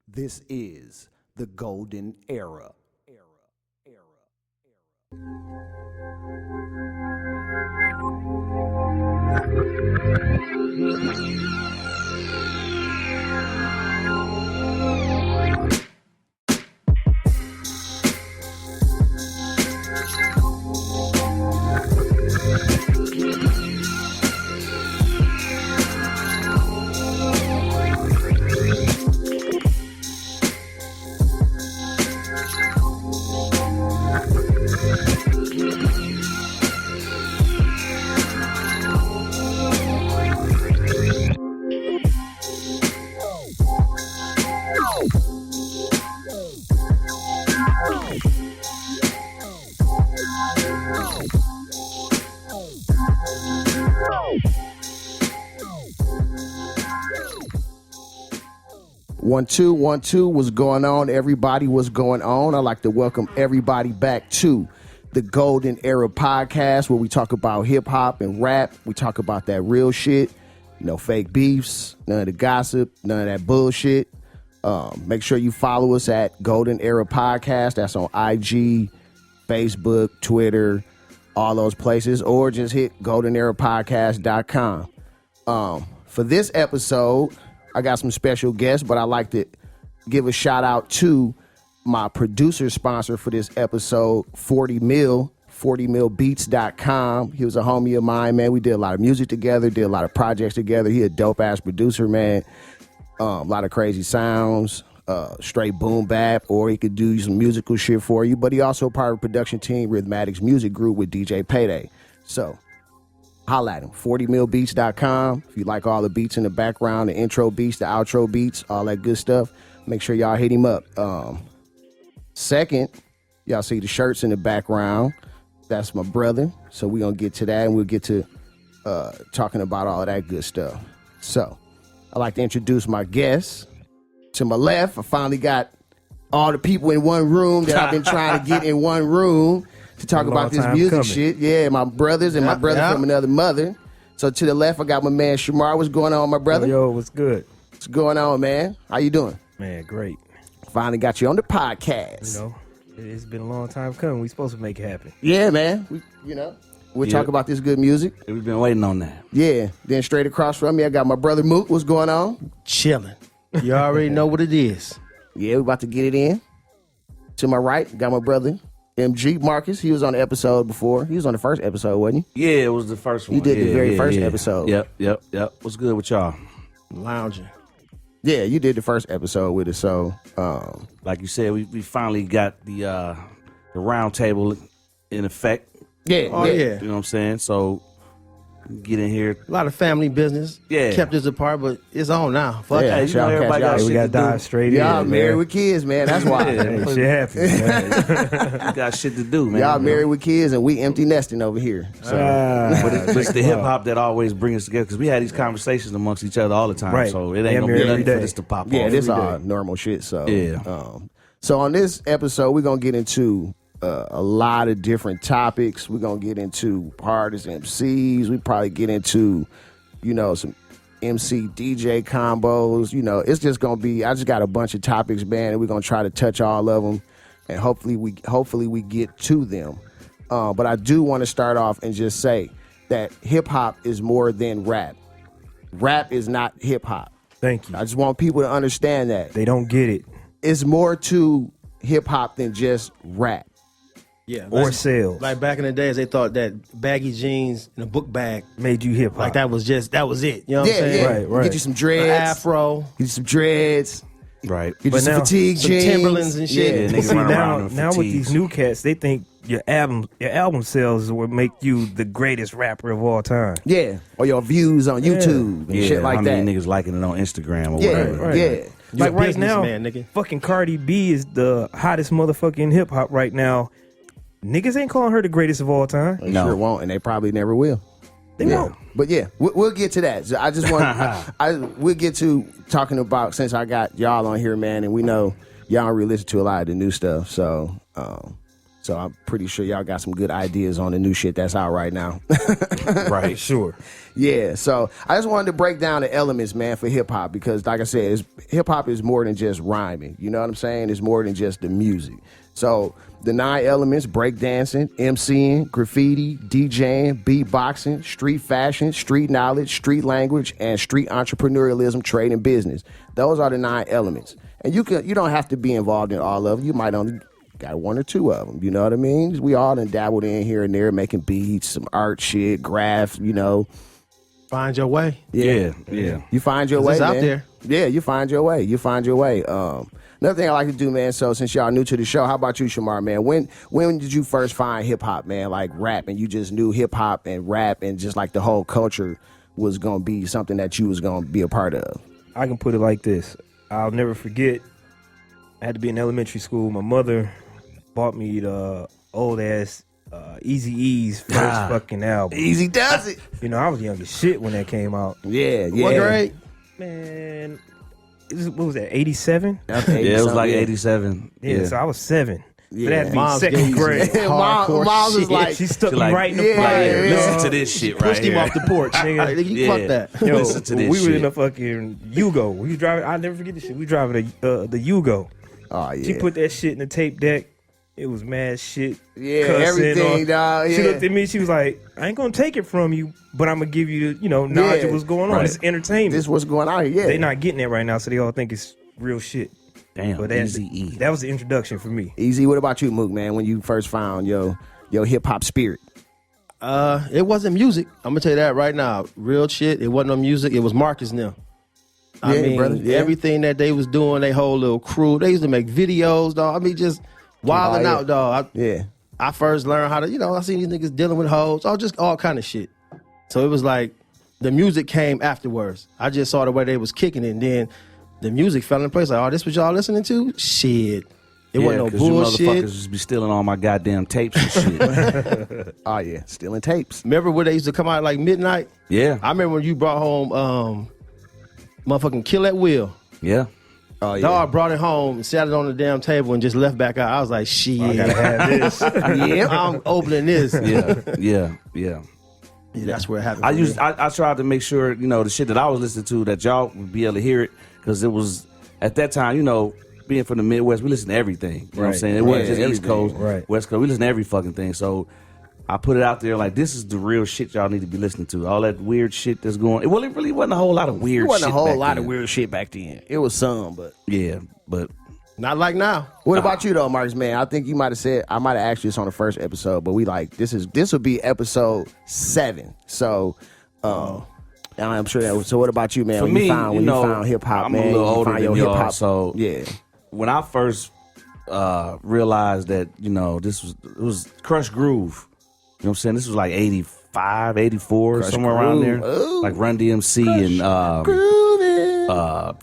This is the golden era. One, two, what's going on? Everybody, what's going on? I'd like to welcome everybody back to the Golden Era Podcast, where we talk about hip hop and rap. We talk about that real shit, no fake beefs, none of the gossip, none of that bullshit. Make sure you follow us at Golden Era Podcast. That's on IG, Facebook, Twitter, all those places, or just hit goldenerapodcast.com. For this episode, I got some special guests, but I'd like to give a shout out to my producer sponsor for this episode, 40 Mil, 40milbeats.com. He was a homie of mine, man. We did a lot of music together, did a lot of projects together. He a dope ass producer, man. A lot of crazy sounds, straight boom bap, or he could do some musical shit for you. But he also part of the production team, Rhythmatics Music Group with DJ Payday. So holla at him, 40milbeats.com. If you like all the beats in the background, the intro beats, the outro beats, all that good stuff, make sure y'all hit him up. Second, y'all see the shirts in the background. That's my brother. So we're going to get to that, and we'll get to talking about all of that good stuff. So I'd like to introduce my guests. To my left, I finally got all the people in one room that I've been trying to get in one room to talk about this music shit. Yeah, my brothers and my brother from another mother. So to the left, I got my man Shamar. What's going on, my brother? Yo, what's good? What's going on, man? How you doing? Man, great. Finally got you on the podcast. You know, it's been a long time coming. We supposed to make it happen. Yeah, man. We'll talk about this good music. We've been waiting on that. Yeah. Then straight across from me, I got my brother Mook. What's going on? Chilling. You already know what it is. Yeah, we about to get it in. To my right, got my brother MG Marcus. He was on the episode before. He was on the first episode, wasn't he? Yeah, it was the first one. You did the very first episode. Yep. What's good with y'all? Lounging. Yeah, you did the first episode with us. So, like you said, we finally got the roundtable in effect. Yeah. Oh, yeah. You know what I'm saying? So, get in here. A lot of family business. Yeah. Kept us apart, but it's on now. Fuck Yeah, it. You know, everybody got We shit got to to dive do. straight Y'all in, married man. with kids, man. That's why. Hey, shit happens, man. You got shit to do, man. Y'all married with kids, and we empty nesting over here. So, But it's the hip hop that always brings us together, because we had these conversations amongst each other all the time. Right. So it ain't Damn gonna near be every nothing for day. this to pop yeah, off. this every all day. normal shit. So, Yeah. So on this episode, we're gonna get into a lot of different topics. We're gonna get into artists, MCs. We probably get into, some MC DJ combos. It's just gonna be. I just got a bunch of topics, man, and we're gonna try to touch all of them, and hopefully we get to them. But I do want to start off and just say that hip hop is more than rap. Rap is not hip hop. Thank you. I just want people to understand that. They don't get it. It's more to hip hop than just rap. Yeah. Or sales. Like back in the days, they thought that baggy jeans and a book bag, Made you hip hop. like that was it. You know what I'm saying? Yeah. Right. Get you some An dreads. afro, Get you some dreads. Right. Get you But some now- fatigue some jeans. Timberlands and shit. Yeah, niggas See, run around in now with fatigues. these new cats, they think your album sales is what make you the greatest rapper of all time. Yeah. Or your views on YouTube and shit like how that. many niggas liking it on Instagram or Yeah. whatever. Right. Yeah. Like a right now, businessman, nigga. fucking Cardi B is the hottest motherfucker in hip hop right now. Niggas ain't calling her the greatest of all time. They No. sure won't, and they probably never will. They Yeah. won't. But yeah, we'll get to that. So I just want we'll get to talking about, since I got y'all on here, man, and we know y'all don't really listen to a lot of the new stuff. So So I'm pretty sure y'all got some good ideas on the new shit that's out right now. Right, sure. Yeah, so I just wanted to break down the elements, man, for hip hop because, like I said, hip hop is more than just rhyming. You know what I'm saying? It's more than just the music. So the 9 elements: breakdancing, MCing, graffiti, DJing, beatboxing, street fashion, street knowledge, street language, and street entrepreneurialism, trade, and business. Those are the 9 elements. And you don't have to be involved in all of them. You might only got 1 or 2 of them. You know what I mean? We all done dabbled in here and there, making beats, some art shit, graph, you know. Find your way. Yeah. You find your way, It's man. out there. Yeah, you find your way. Another thing I like to do, man, so since y'all new to the show, how about you, Shamar, man? When did you first find hip-hop, man, like rap, and you just knew hip-hop and rap and just like the whole culture was going to be something that you was going to be a part of? I can put it like this. I'll never forget, I had to be in elementary school. My mother bought me the old-ass Eazy-E's first fucking album. Easy does it. You know, I was young as shit when that came out. Yeah. What grade? Man, what was that, 87? Yeah, it was like 87. Yeah, so I was 7. Yeah. So that had to be Mom's second gave you grade. hardcore Mom's was shit. like, She stuck me like, right in the yeah, fire. yeah. Listen to this shit right Pushed him here. off the porch. Nigga. You Yeah. fuck that. Yo, Listen to this we were in shit. a fucking Yugo. We was driving. I'll never forget this shit. We driving the Yugo. oh, yeah. She put that shit in the tape deck. It was mad shit. Yeah, cussing everything, on- dog. Yeah. She looked at me. She was like, "I ain't gonna take it from you, but I'm gonna give you, knowledge of what's going on. Right. It's entertainment. This what's going on here, yeah. They not getting it right now, so they all think it's real shit. Damn, But Easy-E. that was the introduction for me. Easy, what about you, Mook, man, when you first found your hip-hop spirit? It wasn't music. I'm gonna tell you that right now. Real shit. It wasn't no music. It was Marcus and them. I Yeah, mean, brother, yeah. everything that they was doing, they whole little crew. They used to make videos, dog. I mean, just wilding Oh, yeah. out, dog. Yeah. I first learned how to, I seen these niggas dealing with hoes, just all kind of shit. So it was like the music came afterwards. I just saw the way they was kicking it, and then the music fell in place. Like, oh, this what y'all listening to? Shit. It wasn't no 'cause you bullshit. motherfuckers just be stealing all my goddamn tapes and shit. Oh, yeah. Stealing tapes. Remember when they used to come out like midnight? Yeah, I remember when you brought home motherfucking Kill at Will. yeah. Oh, yeah. Dog brought it home and sat it on the damn table and just left back out. I was like, shit. I gotta have this. Yeah. I'm opening this. Yeah. That's where it happened. I tried to make sure, the shit that I was listening to, that y'all would be able to hear it, because it was, at that time, being from the Midwest, we listened to everything. You know what I'm Right. saying? It wasn't Yeah, just East everything. Coast, Right. West Coast. We listened to every fucking thing. So I put it out there like, this is the real shit y'all need to be listening to. All that weird shit that's going. Well, it really wasn't a whole lot of weird It wasn't shit a whole back lot then. of weird shit back then. It was some, but... Yeah, but Not like now. What about you though, Marcus, man? I think you might have said, I might have asked you this on the first episode, but we like, this will be episode 7. So, and I'm sure that. So what about you, man? For when me, you found, when you found hip hop, I'm man, a little you older found than your y'all, hip-hop- so yeah, when I first realized that, it was Crush Groove. You know what I'm saying? This was like 85, 84, Crush somewhere around Groove. there. Ooh. Like Run DMC and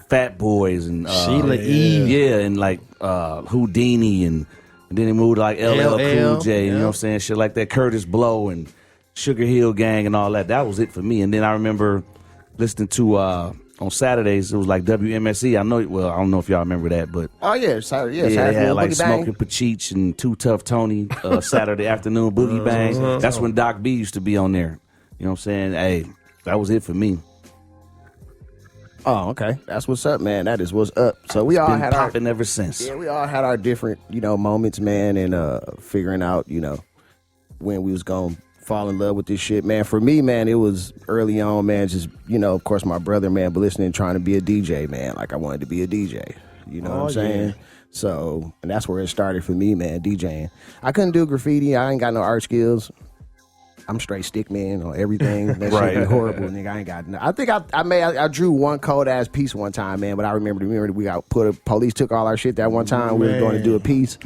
Fat Boys and Sheila E. Yeah, and like Houdini and then they moved to like LL Cool J, you know what I'm saying? Shit like that, Curtis Blow and Sugar Hill Gang and all that. That was it for me. And then I remember listening to on Saturdays, it was like WMSE. I don't know if y'all remember that, but oh yeah, sorry, yeah, yeah, Saturday they had Boogie like Bang. Smoking Pacheech and Too Tough Tony Saturday afternoon Boogie Bang. That's when Doc B used to be on there. You know what I'm saying? Hey, that was it for me. Oh, okay, that's what's up, man. That is what's up. So we all Been had our popping ever since. we all had our different moments, man, and figuring out when we was gonna fall in love with this shit, man. For me, man, it was early on, man. Just of course, my brother, man, but listening, trying to be a DJ, man. Like I wanted to be a DJ. You know what I'm saying? yeah. So, and that's where it started for me, man. DJing. I couldn't do graffiti. I ain't got no art skills. I'm straight stick man on everything. That shit be horrible, nigga. I ain't got. I think I drew one cold ass piece one time, man. But I remember we got police took all our shit that one time. We were going to do a piece,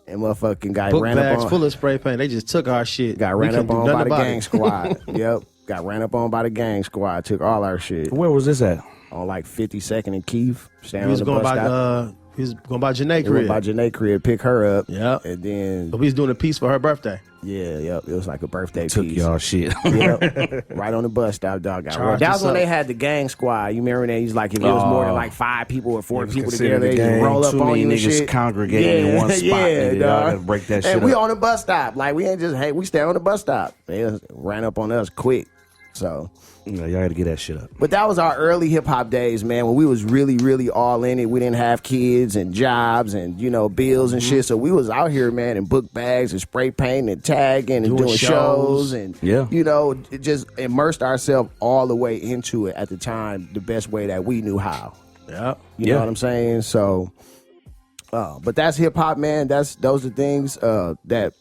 and motherfucking guy Book ran bags up on. full of spray paint. They just took our shit. Got We ran up couldn't do on nothing by the about gang it. squad. Yep. Got ran up on by the gang squad. Took all our shit Where was this at? on like 52nd and Keith. We Standing was on the going bus by stop. was going by Janae It went crib. by Janae crib, pick her up. Yeah. And then, But we was doing a piece for her birthday. it was like a birthday Took piece. y'all shit. Yep. Right on the bus stop, dog. That Charged was us when up. they had the gang squad. You remember that? He's like, if it was more than like 5 people or 4 It was people considered together, a they just gang. roll up Too on many you and niggas shit. congregating in one spot, nigga. Y'all dog. gotta break that shit And we up. on the bus stop. Like, we ain't just, hey, we stay on the bus stop. They just ran up on us quick. So, Yeah, y'all gotta get that shit up. but that was our early hip hop days, man, when we was really, really all in it. We didn't have kids and jobs and, bills and shit. So we was out here, man, in book bags and spray painting and tagging and doing shows and, it just immersed ourselves all the way into it at the time, the best way that we knew how. Yeah. You know what I'm saying? So, but that's hip hop, man. Those are things that,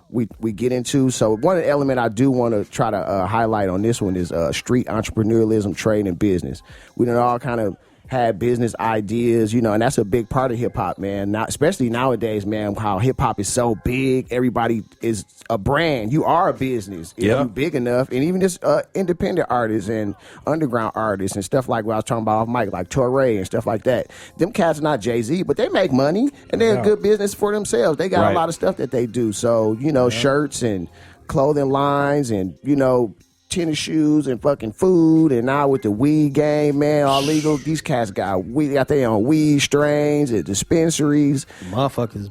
we get into. So one element I do want to try to highlight on this one is street entrepreneurialism, trade, and business. We done all kind of had business ideas, and that's a big part of hip hop, man. Not especially nowadays, man, how hip hop is so big. Everybody is a brand. You are a business if you're big enough. And even just independent artists and underground artists and stuff like what I was talking about off mic, like Torre and stuff like that. Them cats are not Jay-Z, but they make money and they're a good business for themselves. They got a lot of stuff that they do. So, shirts and clothing lines and, tennis shoes and fucking food, and now with the weed game, man, all legal. These cats got weed, got their own weed strains at dispensaries. Motherfuckers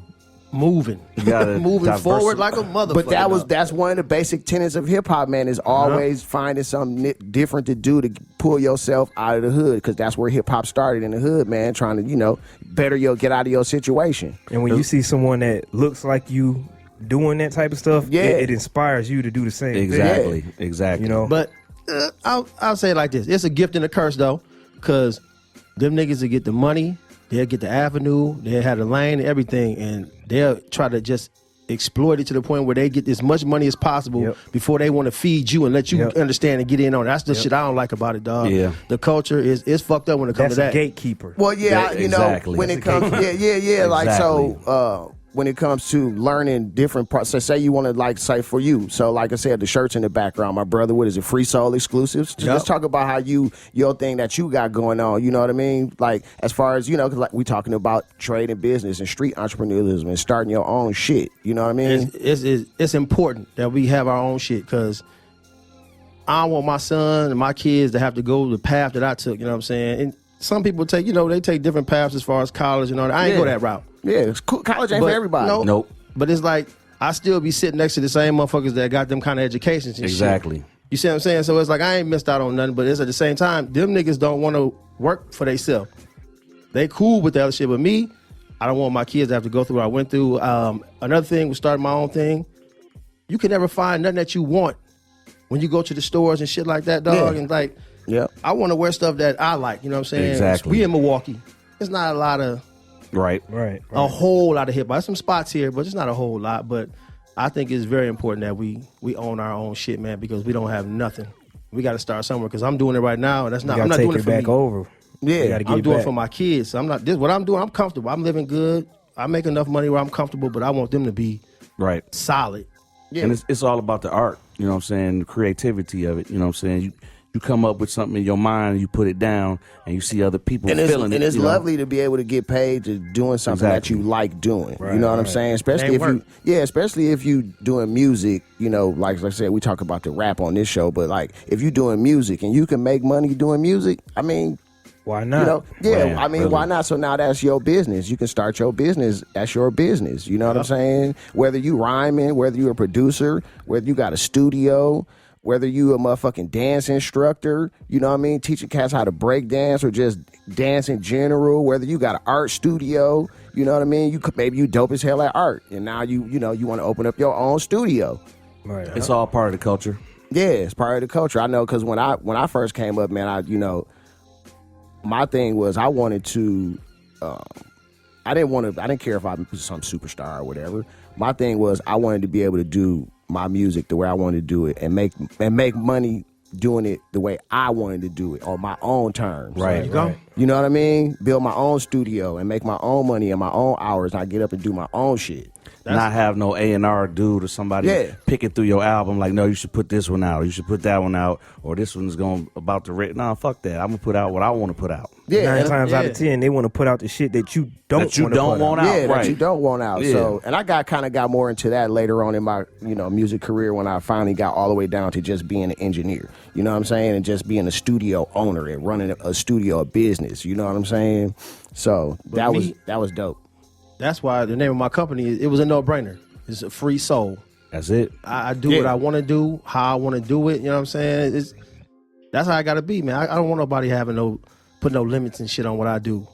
moving. Moving forward like a motherfucker. But that's one of the basic tenets of hip hop, man, is always finding something different to do to pull yourself out of the hood, because that's where hip hop started, in the hood, man, trying to, get out of your situation. And when you see someone that looks like you doing that type of stuff, it inspires you to do the same thing. Exactly. But I'll say it like this: it's a gift and a curse, though, because them niggas will get the money, they'll get the avenue, they'll have the lane, and everything, and they'll try to just exploit it to the point where they get as much money as possible before they want to feed you and let you understand and get in on it. That's the shit I don't like about it, dog. Yeah. The culture is fucked up when it comes to that. That's a gatekeeper. Well, Exactly. when it comes, like, so, when it comes to learning different parts, so say you want to, like, say for you, so like I said, the shirts in the background, my brother, what is it, Free Soul exclusives? Let's talk about how your thing that you got going on, you know what I mean? Like, as far as, cause like we talking about trade and business and street entrepreneurialism and starting your own shit, you know what I mean? It's important that we have our own shit, because I don't want my son and my kids to have to go the path that I took, you know what I'm saying? And some people take, they take different paths as far as college and all that. I ain't go that route. Yeah, it's cool. College ain't for everybody. Nope. But it's like, I still be sitting next to the same motherfuckers that got them kind of educations and Exactly. shit. You see what I'm saying? So it's like, I ain't missed out on nothing, but it's at the same time, them niggas don't want to work for themselves. They cool with the other shit, but me, I don't want my kids to have to go through what I went through. Another thing was starting my own thing. You can never find nothing that you want when you go to the stores and shit like that, dog. Yeah. And like, Yeah. I want to wear stuff that I like, you know what I'm saying? Exactly. We in Milwaukee. It's not a lot of... Right. A whole lot of hip hop. There's some spots here, but it's not a whole lot. But I think it's very important that we own our own shit, man, because we don't have nothing. We got to start somewhere, because I'm doing it right now, and I'm not doing it for back me. over. Yeah, I'm doing it for my kids. So I'm not. This what I'm doing. I'm comfortable. I'm living good. I make enough money where I'm comfortable, but I want them to be Right. solid. Yeah. And it's all about the art, you know what I'm saying, the creativity of it, you know what I'm saying? You come up with something in your mind, you put it down, and you see other people feeling it. And it's you know? lovely to be able to get paid to doing something that you like doing. You know what I'm saying? Especially especially if you doing music, like I said, we talk about the rap on this show, but like if you doing music and you can make money doing music, I mean, why not? Man, I mean, really. why not? So now that's your business. You can start your business. That's your business. You know what I'm saying? Whether you rhyming, whether you're a producer, whether you got a studio, whether you a motherfucking dance instructor, you know what I mean? Teaching cats how to break dance or just dance in general, whether you got an art studio, you know what I mean? Maybe you dope as hell at art, and now you want to open up your own studio. Right. It's all part of the culture. Yeah, it's part of the culture. I know, because when I first came up, man, my thing was I wanted to, I didn't care if I was some superstar or whatever. My thing was I wanted to be able to do my music the way I wanted to do it and make money doing it the way I wanted to do it on my own terms. Right. You go. You know what I mean? Build my own studio and make my own money in my own hours, and I get up and do my own shit. not have no A&R dude or somebody picking through your album like, no, you should put this one out, you should put that one out, or this one's about to rip. Nah, fuck that. I'm gonna put out what I want to put out. Yeah, 9 times out of 10, they want to put out the shit that you don't want out. Yeah, right. that you don't want out. Yeah. So, and I got more into that later on in my music career when I finally got all the way down to just being an engineer. You know what I'm saying? And just being a studio owner and running a studio, a business. You know what I'm saying? So that was dope. That's why the name of my company, it was a no-brainer. It's a free soul. That's it. I do what I want to do, how I want to do it. You know what I'm saying? That's how I got to be, man. I don't want nobody put no limits and shit on what I do.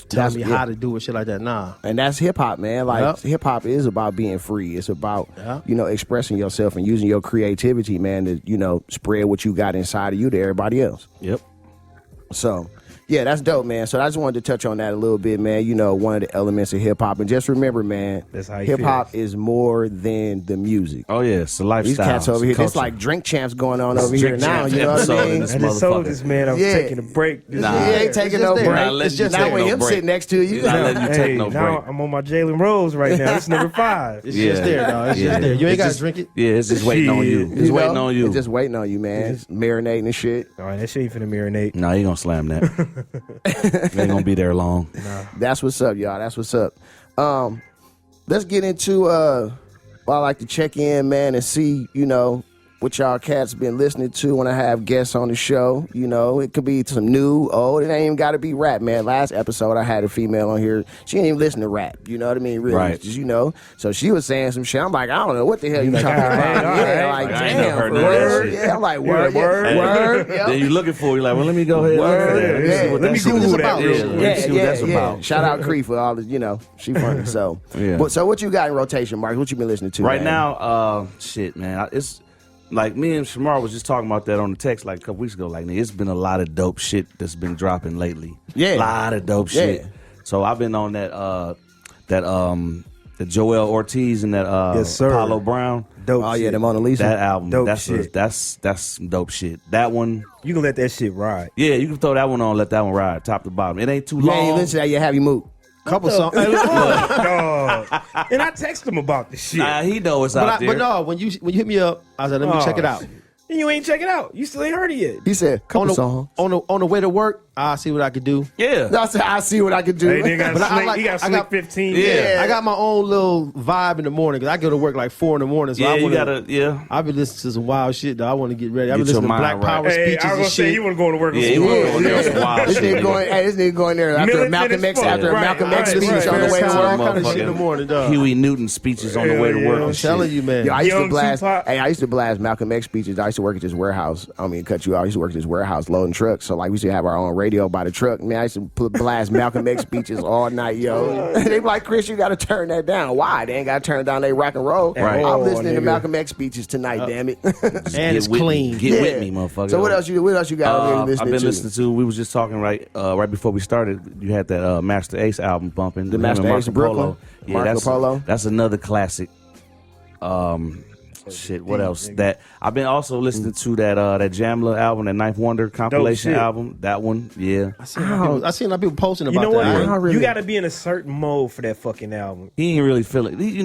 Tell me how to do it, shit like that. Nah. And that's hip hop, man. Like hip hop is about being free. It's about expressing yourself and using your creativity, man, to spread what you got inside of you to everybody else. Yep. So, yeah, that's dope, man. So I just wanted to touch on that a little bit, man. One of the elements of hip hop. And just remember, man, hip hop is more than the music. Oh, yeah, it's a lifestyle. These cats over here, it's like drink champs going on over here now. You know what I mean? I just told this man I was taking a break. He ain't taking no break. It's just not when him sitting next to you. Not letting you take no now break. I'm on my Jalen Rose right now. It's number 5. It's just there, dog. It's just there. You ain't got to drink it. Yeah, it's just waiting on you. It's waiting on you. It's just waiting on you, man. It's marinating and shit. All right, that shit ain't finna marinate. No, he gonna slam that. Ain't gonna be there long. Nah. That's what's up, y'all. That's what's up. Let's get into I like to check in, man, and see, what y'all cats been listening to when I have guests on the show. It could be some new, old. It ain't even got to be rap, man. Last episode, I had a female on here. She didn't even listen to rap. You know what I mean? Really, right. Just, so she was saying some shit. I'm like, I don't know what the hell you talking about. Damn. Word. Yeah, I'm like, word. Word. Then you looking for it, you're like, well, let me go ahead. Let me see what that's about. Shout out Cree for all the, she funny. So, so what you got in rotation, Mark? What you been listening to right now? Shit, man. It's like me and Shamar was just talking about that on the text like a couple weeks ago. Like, it's been a lot of dope shit that's been dropping lately. Yeah, a lot of dope shit. So I've been on the Joel Ortiz and that Paulo Brown. Dope shit. The Mona Lisa. That album. Dope that's shit. That's some dope shit. That one. You can let that shit ride. Yeah, you can throw that one on, let that one ride, top to bottom. It ain't too long. You ain't listen to that, you have you move. Couple songs. And I text him about the shit. Nah, he know it's out there. But no, when you hit me up, I said, let me check it out. And you ain't check it out. You still ain't heard it yet. He said, couple songs. On the way to work, I'll see what I could do. Yeah. I said, I see what I could do. Hey, he got slick 15. Yeah. I got my own little vibe in the morning because I go to work like 4 in the morning. So You gotta. I've been listening to some wild shit, though. I want to get ready. I've been Get listening your to Black mind Power right. speeches I was and gonna say, shit. you want to go to work with Yeah, some he bullshit. was going there wild This shit. nigga going there after Militant Malcolm X, as fuck. Malcolm X Right, speech on the way to All work. kind of shit in the morning, dog. Huey Newton speeches on the way to work. I'm and telling shit. you, man. Yo, I used to Young blast. Tupac. Hey, I used to blast Malcolm X speeches. I used to work at this warehouse. I don't mean to cut you out. I used to work at this warehouse loading trucks. So like we used to have our own radio by the truck. Man, I used to blast Malcolm X speeches all night, yo. They be like, Chris, you got to turn that down. Why? They ain't got to turn down they rock and roll. Right. I'm listening to nigga. Malcolm X speeches tonight. Damn it. And it's clean. Get with me, motherfucker. So what else you got over here listening I've been to? listening to. We was just talking right before we started. You had that Master Ace album bumping. The Master Ace of Brooklyn. Marco Polo. That's another classic. Shit. What else? That I've been also listening to that Jamla album, that Ninth Wonder compilation album. That one, yeah. I seen a lot of people posting about You know what? that. You got to be in a certain mode for that fucking album. He ain't really feel it. He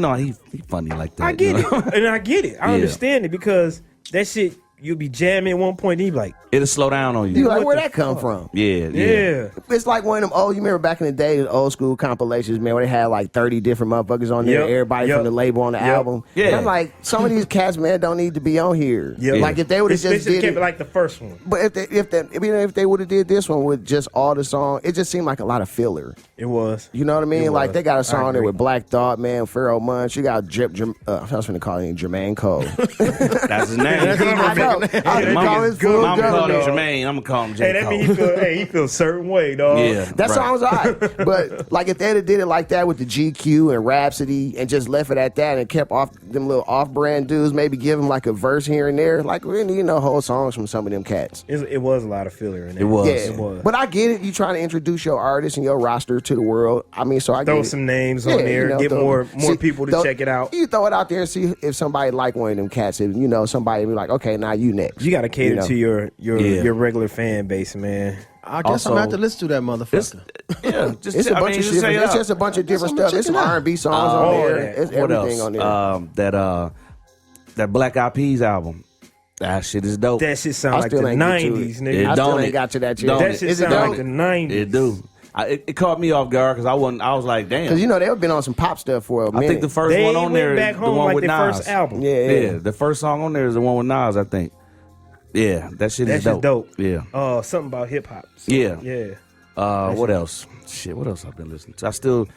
funny like that. I get you know? it. And I get it. I understand it because that shit, you'll be jamming at one point and you be like, It'll slow down on you. You like, where that come from? Yeah. It's like one of them old, you remember back in the day, the old school compilations, man, where they had like 30 different motherfuckers on there, everybody from the label on the album. Yeah. And I'm like, some of these cats, man, don't need to be on here. Yep. Like if they would have just did kept it, it like the first one. but if they would have did this one with just all the song, it just seemed like a lot of filler. It was. You know what I mean? Like was. they got a song there agree. with Black Thought, man, Pharaoh Munch. You got I was going to call him Jermaine Cole. That's his name. I know. I was gonna call his full Mama called him dog. Jermaine. I'm gonna call him J. Hey, that Cole. mean he feels a certain way, dog. Yeah, That right. song was alright, but like if they had did it like that with the GQ and Rhapsody and just left it at that and kept off them little off-brand dudes, maybe give them like a verse here and there, like we need whole songs from some of them cats. It was a lot of filler in there. It was. Yeah, It was. but I get it. You trying to introduce your artist and your roster to the world. I mean, so I Throw get some it. names on there, get more people to check it out. You throw it out there and see if somebody like one of them cats. If somebody be like, okay, now find you next. You got to cater to your Yeah. regular fan base, man. I guess Also, I'm gonna have to listen to that motherfucker. Yeah, just It's a bunch of shit. say It's just a bunch of different stuff. It's some R&B songs on there. It's what everything else? on there. That Black Eyed Peas album. That shit is dope. That shit sound I like still the ain't get to 90s, it. nigga. I still Don't ain't it? got to that yet. Don't That it? shit Is it sound dope? like the 90s. It do. It caught me off guard because I was like, damn. Because, you know, they've been on some pop stuff for a minute. I think the first They one on went there back is the home one like with their Nas. first album. Yeah. The first song on there is the one with Nas, I think. Yeah, that shit That is shit's dope. Yeah. Something about hip hop. Yeah. Yeah. What else? Shit, what else I've been listening to? I still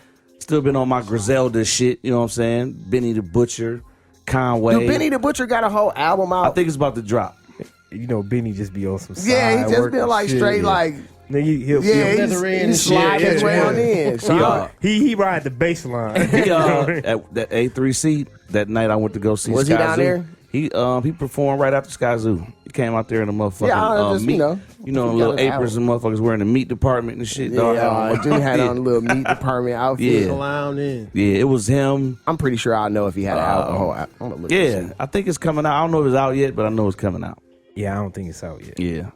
been on my Griselda shit, you know what I'm saying? Benny the Butcher, Conway. Dude, Benny the Butcher got a whole album out. I think it's about to drop. You know, Benny just be on some side yeah, he just work been and like shit. straight like, Nigga, he'll yeah, leather in he's and slide shit. his way Yeah. on in. So, he ride the bass line. He at that A3C that night I went to go see Was Sky he down Zoo. there? He performed right after Sky Zoo. He came out there in the motherfucking Yeah, I just, meat, you know, the little got his aprons and motherfuckers wearing the meat department and shit. dog. yeah, dude had on a little meat department outfit. Yeah. Clown in. Yeah, it was him. I'm pretty sure I'll know if he had an alcohol. I'm gonna look Yeah, this up. I think it's coming out. I don't know if it's out yet, but I know it's coming out. Yeah, I don't think it's out yet. Yeah.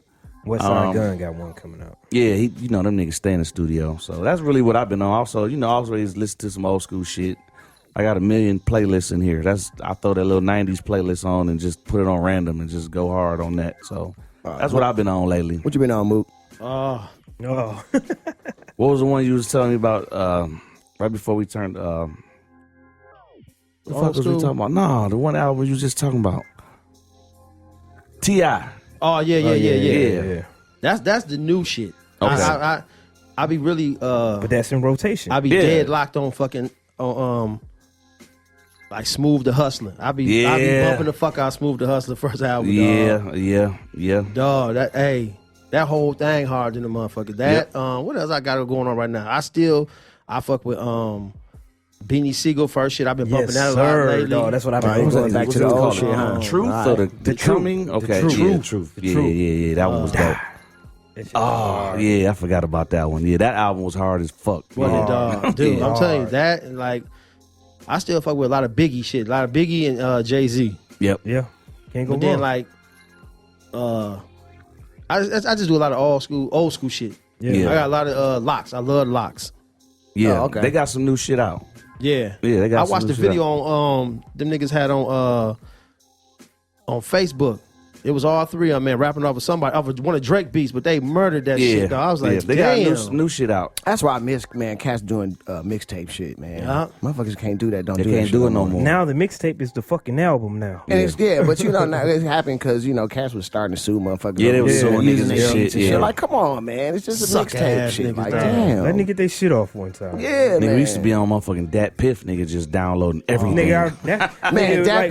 West Side Gun got one coming out. Yeah, you know, them niggas stay in the studio. So that's really what I've been on. Also, you know, I always listen to some old school shit. I got a million playlists in here. I throw that little 90s playlist on and just put it on random and just go hard on that. So that's what I've been on lately. What you been on, Mook? Oh. What was the one you was telling me about right before we turned the fuck was we talking about? No, the one album you was just talking about. T.I. Oh yeah. Yeah. That's the new shit. Okay. I be really But that's in rotation. I be Yeah. dead locked on fucking like Smooth the Hustler. I be Yeah. bumping the fuck out Smooth the Hustler first album. Yeah. Dog, that whole thing hard in the motherfucker. That what else I got going on right now? I fuck with Beanie Siegel first shit. I've been bumping that a lot lately. Dog, that's what I've been Right, doing. back to the old shit, huh? Truth or the Coming? Okay, Truth. yeah, Truth. Yeah. That one was dope. Oh, yeah, I forgot about that one. Yeah, that album was hard as fuck. Dude, Yeah. I'm telling you that, and like, I still fuck with a lot of Biggie shit, a lot of Biggie and Jay-Z. Yep. Yeah. Can't go But then wrong. like, I just do a lot of old school shit. Yeah. I got a lot of locks. I love locks. Yeah, Oh, okay. they got some new shit out. Yeah, Yeah, they got I some watched new the shit video on them niggas had on Facebook. It was all three of them, man, rapping off of one of Drake beats, but they murdered that shit. Dog. I was like, they damn. got new shit out. That's why I miss, man, cats doing mixtape shit, man. Yeah. Motherfuckers can't do that. Don't They do that can't shit do it no more. Now the mixtape is the fucking album now. And it's but you know, now it happened because you know, cats was starting to sue motherfuckers. Yeah, they was suing using niggas their and sheets shit, yeah. Like, come on, man, it's just a Suck mixtape ass shit. niggas, Like, dog. damn. Let me get their shit off one time. Yeah, Nigga, man. we used to be on motherfucking Dat Piff, nigga, just downloading everything. Man, Dap,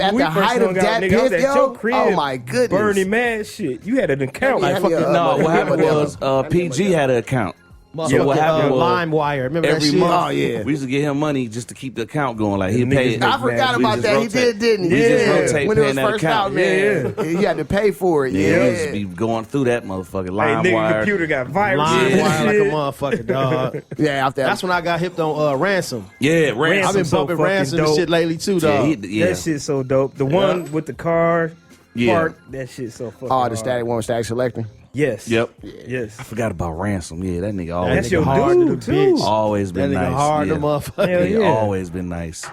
at the height of Dat Piff, yo, oh my goodness. Burning mad shit. You had an account. Yeah, Like yeah, fucking No, what happened Yeah, was PG had an account. Motherfucking, what happened was LimeWire. Remember that every shit? month, Oh, yeah. we used to get him money just to keep the account going. Like he Niggas paid. make I forgot we about just that. He rotate. did, didn't he? We just rotate When it was paying that first account. out, man, you had to pay for it. Yeah, Yeah, we used to be going through that motherfucking Hey, nigga, LimeWire. computer got viruses. LimeWire like a and motherfucker, dog. yeah. After That's when I got hipped on Ransom. Yeah, I've ransom. been so bumping fucking Ransom and dope. shit lately too, dog. Yeah, That shit's so dope. The one with the car Yeah. part, that shit's so fucking oh, the hard. static one with static selecting. Yes. Yep. Yes. I forgot about ransom. Yeah, that nigga always That's nigga your hard to dude, the too. bitch. always That been nigga nice. hard, yeah. the motherfucker. Hell Yeah, yeah. always been nice.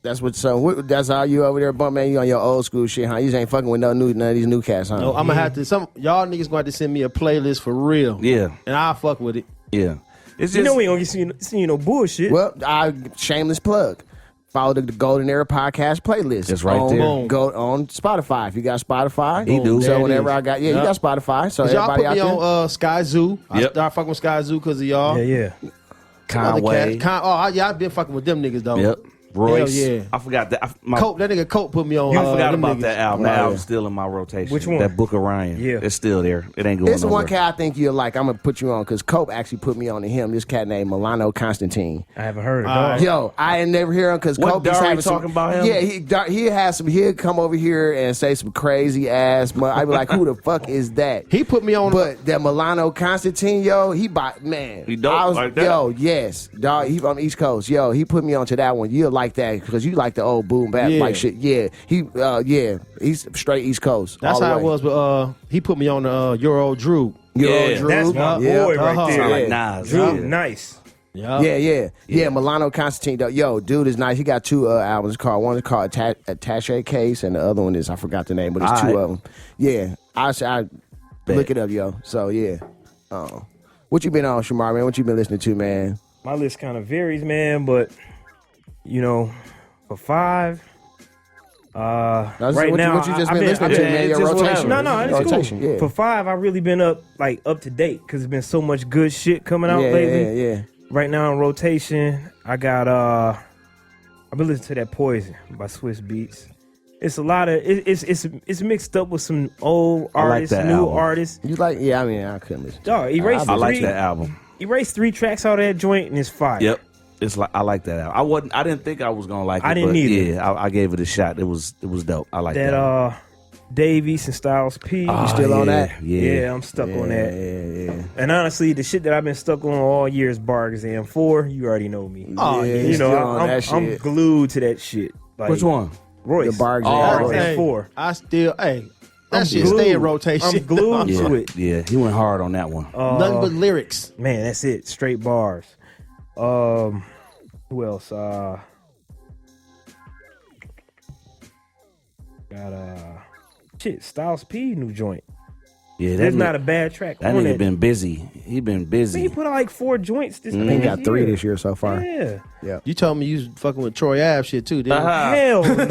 That's what. So that's how you over there, bump man. You on your old school shit, huh? You just ain't fucking with none of these new cats, huh? No, I'm gonna have to. Some y'all niggas gonna have to send me a playlist for real. Yeah, and I'll fuck with it. yeah. It's just You know we ain't gonna see you no bullshit. Well, shameless plug. Follow the Golden Era podcast playlist. It's right on, there. Go on Spotify. If you got Spotify, He do. So There it whenever is. I got, you got Spotify. So Y'all everybody put out me there. on Sky Zoo. I Yep. started fucking with Sky Zoo because of y'all. Yeah. Conway. I've been fucking with them niggas though. Yep. Royce. Hell yeah. I forgot that. Cope, that nigga Cope put me on. I forgot them about niggas. that album. Oh, That yeah. album's still in my rotation. Which one? That Book of Ryan. Yeah. It's still there. It ain't going It's the nowhere. one cat I think you'll like. I'm gonna put you on because Cope actually put me on to him. This cat named Milano Constantine. I haven't heard of Alright. that. Yo, I ain't never hear him because What, Cope is Dari having some, talking about him? Yeah, he has some. He'll come over here and say some crazy ass. I be like, who the fuck is that? He put me on. But that Milano Constantine, yo, man. He dope I was, like that? Yo, yes, dog. He from the East Coast. Yo, he put me onto that one. You'll like like that because you like the old boom bap Yeah. like shit. Yeah, he's straight East Coast. That's all the how way. it was. But he put me on the Euro Drew. Yeah. Drew. That's my Yeah. boy right Sound there. like Nas. Drew, Yeah. nice. Yeah. Milano Constantine, though. Yo, dude is nice. He got two albums called. One is called Attaché Case, and the other one is I forgot the name, but it's two of them. Yeah, I look it up, yo. So yeah, what you been on, Shamar, man? What you been listening to, man? My list kind of varies, man, but for 5. Right now, what you just I've been listening to, yeah, man? Your just rotation. whatever. No, it's rotation. cool. Yeah. For 5, I really been up to date because there's been so much good shit coming out lately. Yeah. Right now on rotation, I got I've been listening to that Poison by Swiss Beats. It's a lot of it's mixed up with some old artists, that new album. artists. You like? Yeah, I mean, I couldn't listen. Dog, erased I like three, that album. erased 3 tracks out of that joint and it's fire. Yep. It's like I like that album. I didn't think I was gonna like it. I didn't but either. Yeah, I gave it a shot. It was dope. I like that. That Dave East and Styles P. You still on that? Yeah, I'm stuck on that. Yeah. And honestly, the shit that I've been stuck on all year is Bar Exam 4. You already know me. Oh, yeah, you still on that I'm shit. glued to that shit. Like, Which one? Royce. The Bar Exam. Bar Royce. Exam 4. I still, that I'm shit glued. stay in rotation. I'm glued Yeah, to it. yeah. He went hard on that one. Nothing but lyrics. Man, that's it. Straight bars. Who else? Got Styles P new joint. Yeah, There's not a bad track that on nigga it. been busy. He been busy. He put out like 4 joints this He got 3 this year so far. Yeah. You told me you was fucking with Troy Ave shit too, didn't you? Hell no.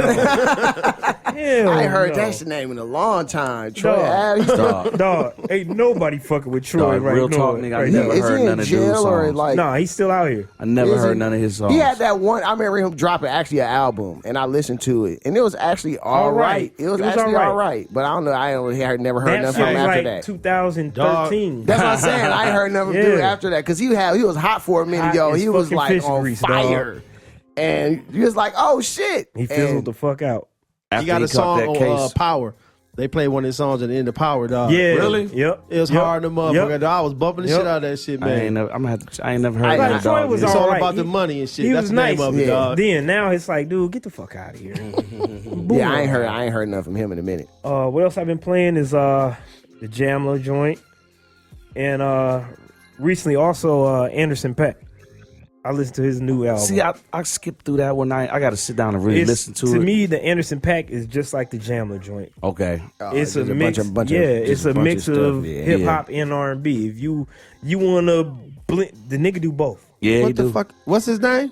Hell I ain't heard no. that name in a long time. Troy Dog. Ave. Dog. Dog, ain't nobody fucking with Troy Dog, right real now. talk, nigga. I Right never now. Is heard he none in of dude's jail or songs. like? Nah, he's still out here. I never Is heard he? none of his songs. He had that one. I remember him dropping actually an album, and I listened to it, and it was actually all right. It was actually all right. But I don't know. I never heard That nothing shit from him was after like that. 2013. That's what I'm saying. I ain't heard nothing from dude Yeah. after that because he was hot for a minute, Hot yo. as He was fucking like fish on grease, fire, dog. and you was like, oh shit. He fizzled And the fuck out. After He got a caught song that on case. Power. They played one of his songs at the end of Power, dog. Yeah. Really? Yep. It was Yep. hard to motherfucker. Yep. Dog. I was bumping the Yep. shit out of that shit, I ain't man. never. I ain't never heard Like, that. Troy dog. was Yeah. It's all alright. about the He- money and shit. He That's was the name nice. of it, Yeah. dog. Then now it's like, dude, get the fuck out of here. Yeah, I ain't heard nothing from him in a minute. What else I've been playing is the Jamlo joint, and recently also Anderson .Paak. I listened to his new album. See, I skipped through that one night. I got to sit down and really listen to it. To me, the Anderson .Paak is just like the Jamlo joint. Okay. It's a just mix. bunch Yeah, of, it's just a bunch mix stuff, of yeah. hip hop and R&B. If you wanna blend, the nigga do both. Yeah, he What the do. fuck? What's his name?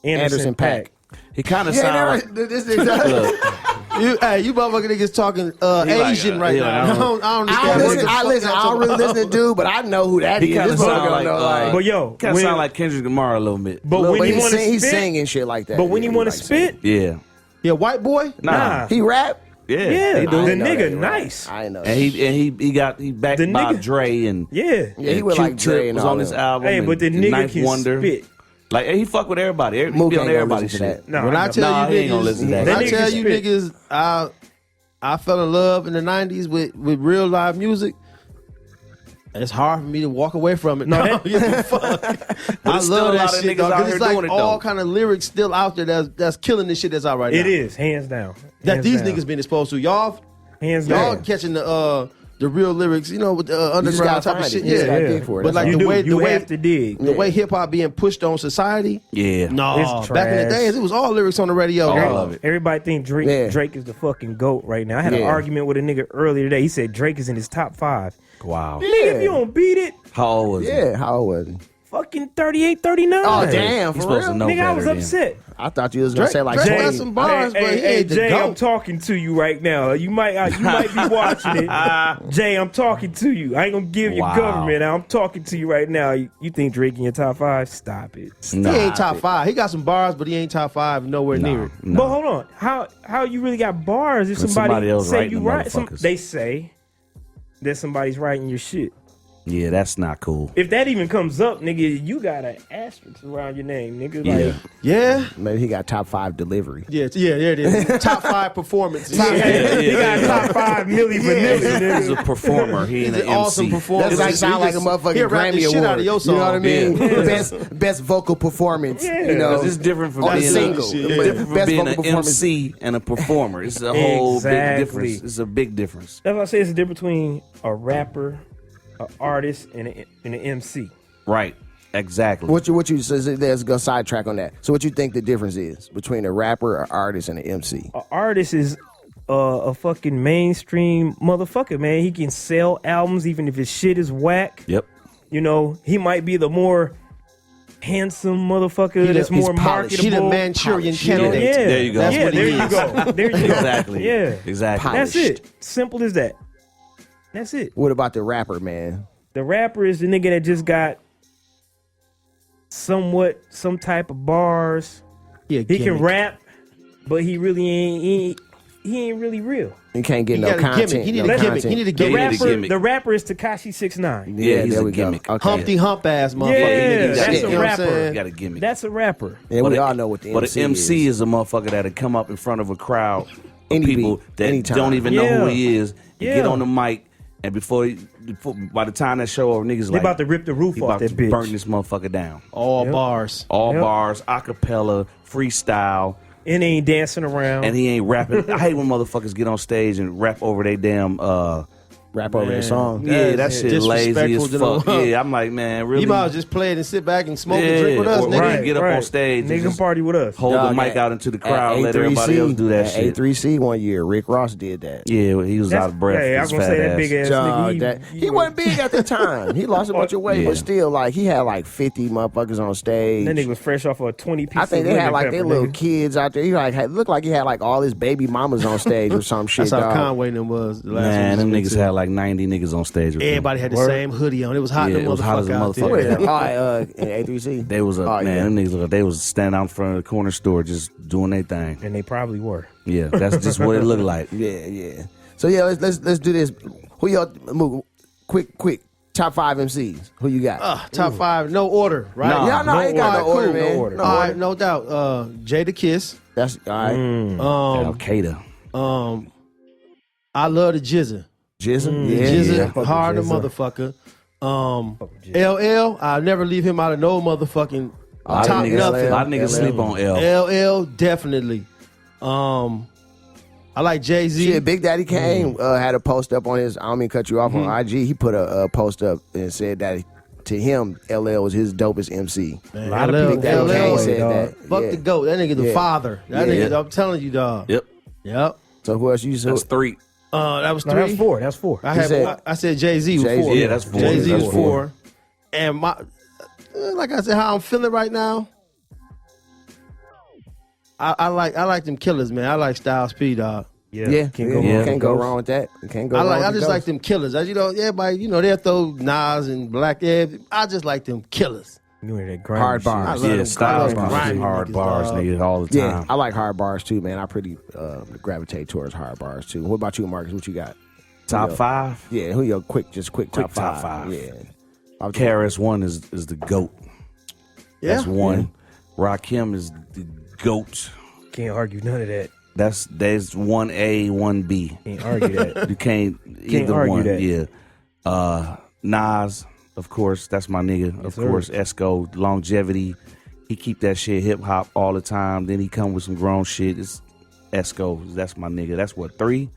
Anderson .Paak. He kind of Yeah, sound never, this look, You motherfucker niggas talking like, Asian right he now. like, I don't I understand. what the fuck listen. y'all I don't talking really about. listen to dude, but I know who that he is. kind of This sound motherfucker like, don't know, like. But yo, kind of when- sound like Kendrick Lamar a little bit. But when But you want to he's spit, singing shit like that. but when Yeah, you he want to like spit, Yeah. Yeah, white boy. nah. he rap. Yeah. Yeah, he the do. I didn't know nigga that, right. nice. I didn't know. And he backed The by nigga- Dre and Yeah. Yeah, he was like Q-Tip Dre and was all on this them. album. Hey, and but the nigga Ninth can Wonder. spit. Like he fuck with everybody. He Mook be on ain't gonna everybody's listen to shit. that. No, When I tell Nah, you he ain't gonna niggas, listen to that. when That I nigga tell can you spit. niggas, I fell in love in the '90s with real live music. It's hard for me to walk away from it. No, No, that- get the fuck. I it's still love a that lot of shit, niggas dog. out 'Cause here it's like doing it, all though. kind of lyrics still out there that's killing this shit that's out right now. It is hands down. That Hands these down. niggas been exposed to. Y'all hands y'all down. catching the real lyrics, you know, with the You just underground gotta type of find shit. it. You just Yeah, gotta yeah. dig for it. But That's like all. You the do. way You have to dig. the way hip hop being pushed on society. Yeah. No, It's back in the trash. days, it was all lyrics on the radio. All dog. of it. Everybody think Drake Yeah. Drake is the fucking GOAT right now. I had an Yeah. argument with a nigga earlier today. He said Drake is in his top 5. Wow. Nigga, if you don't beat it, How old was he? Yeah, how old was he? fucking 38, 39. Oh damn, He's for supposed real? to know Nigga, I was better than- upset. I thought you was gonna Drake- say like Drake 20. got some bars, but he ain't the Jay, I'm GOAT. talking to you right now. You might be watching it. Jay, I'm talking to you. I ain't gonna give you Wow. government. I'm talking to you right now. You think Drake in your top 5? Stop it. Nah. He ain't top 5. He got some bars, but he ain't top 5. Nowhere near it. No. But hold on, how you really got bars if When somebody somebody else say writing you the right? motherfuckers. They say that somebody's writing your shit. Yeah, that's not cool. If that even comes up, nigga, you got an asterisk around your name, nigga. Yeah. Like, Yeah. Maybe he got top 5 delivery. Yeah, there it is. Top 5 performances. he got top 5 milli vanilli, He's a nigga. performer. He ain't He's an an awesome MC. performer. That's like sound like a He'll motherfucking rap the Grammy shit out award. of your You song. know what I mean? Yeah. Best vocal performance. Yeah. You know, It's different from on a being single. It's Yeah. different from Best being vocal an performance. MC and a performer. It's a whole big Exactly. difference. It's a big difference. That's why I say it's the difference between a rapper, an artist, and an MC. Right. Exactly. What you so let's go sidetrack on that. So what you think the difference is between a rapper, an artist, and an MC? An artist is a fucking mainstream motherfucker, man. He can sell albums even if his shit is whack. Yep. You know, he might be the more handsome motherfucker that's he's more polished. He marketable. the Manchurian Polished. candidate. Yeah, There you go. That's yeah, what he there is. you go. There you go. Exactly. Yeah. Exactly. That's it. Simple as that. That's it. What about the rapper, man? The rapper is the nigga that just got some type of bars. Yeah, He can rap, but he really ain't. He ain't really real. You can't get He no got a content. gimmick. He need no a gimmick. content. He need a The Yeah, gimmick. he need a gimmick. the rapper is Tekashi 6ix9ine. Yeah, he's there a we gimmick. go. Okay. Humpty Hump ass motherfucker. Yeah, Nigga, that's shit, a you know what I'm rapper. saying? You got a gimmick. That's a rapper. Yeah, we all know what the But MC an MC is. is a motherfucker that'll come up in front of a crowd of Any people beat, that anytime. don't even know who Yeah. he is. And Yeah. get on the mic, and before by the time that show over, niggas They like about to rip the roof he off about that to bitch. burn this motherfucker down. All Yep. bars. All Yep. bars, acapella, freestyle, And they ain't dancing around. and he ain't rapping. I hate when motherfuckers get on stage and rap over their damn. Rap over their song. Yeah, that That's shit lazy as disrespectful to fuck. the- Yeah, I'm like, man, really. You might as well just play it and sit back and smoke and drink with us, or nigga. right, get up on stage and Nigga just party with us. hold the Dog, mic at- out into the at crowd, let everybody else do that at shit. A3C one year, Rick Ross did that. Yeah, he was out of breath. Yeah, I was his gonna say fat that ass. big ass Dog, nigga. he wasn't big at the time. He lost a bunch of weight, Yeah. but still, like he had like 50 motherfuckers on stage. That nigga was fresh off of a 20-piece. I think they had like their pepper, little nigga. kids out there. He like looked like he had like all his baby mamas on stage or some shit. That's how dog. Conway and them was. The last Man, one them we niggas went had like 90 niggas on stage with them. Everybody had the Word. same hoodie on. It was hot. Yeah, the it was hot as a motherfucker out there. motherfucker. Where? In A3C. They was Oh, man, yeah. them niggas look like they was standing out in front of the corner store just doing their thing. And they probably were. Yeah, that's just what it looked like. Yeah. So yeah, let's do this. Who y'all move? Quick. Top 5 MCs. Who you got? Top 5, no order, right? Nah, yeah, no, I ain't got no Alright, order, cool. man. No order. No All order. right, no doubt. Jada Kiss. That's all right. Al Qaeda. I love the Jizza. Jism. Yeah. Jizza, yeah. Fuck with hard the Jizza. motherfucker. with Jizza. LL, I'll never leave him out of no motherfucking A lot top of niggas, nothing. a lot of niggas LL. sleep on L. LL, definitely. I like Jay-Z. Shit, Big Daddy Kane had a post up on his. I don't mean to cut you off on IG. He put a post up and said that to him, LL was his dopest MC. Man, A lot of LL, people Daddy LL Kane way, said dog. that. Fuck Yeah. the GOAT. That nigga the Yeah. father. That Yeah. nigga, I'm telling you, dog. Yep, Yep. So who else you that's 3. That was No, 3. that's 4. That's 4. I said Jay-Z was Jay-Z. 4. Yeah, that's 4. Jay-Z That's was 4. 4. And my, like I said, how I'm feeling right now, I like them killers, man. I like Styles P, dog. Yeah, Can't go wrong. Can't go wrong with that. Can't go I wrong. just like them killers. As you know, everybody, they'll throw Nas and Black Ed. I just like them killers. You hear that grimy Hard shit. bars. I love Yeah, them Styles grimy got some niggas, hard bars, dog. nigga, all the Yeah, time. I like hard bars too, man. I pretty gravitate towards hard bars too. What about you, Marcus? What you got? Top Yeah. 5. Yeah, who your quick top top five? five. Yeah, KRS-One is the GOAT. Yeah. That's 1. Rakim is the GOAT. Can't argue none of that. There's 1A, 1B. Can't argue that. You can't either argue one. that. Yeah. Nas, of course, that's my nigga. Of sir. course, Esco, longevity. He keep that shit hip hop all the time. Then he come with some grown shit. It's Esco. That's my nigga. That's what 3.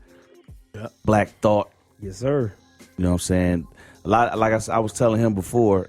Yep. Black Thought. Yes, sir. You know what I'm saying? A lot. Like I was telling him before.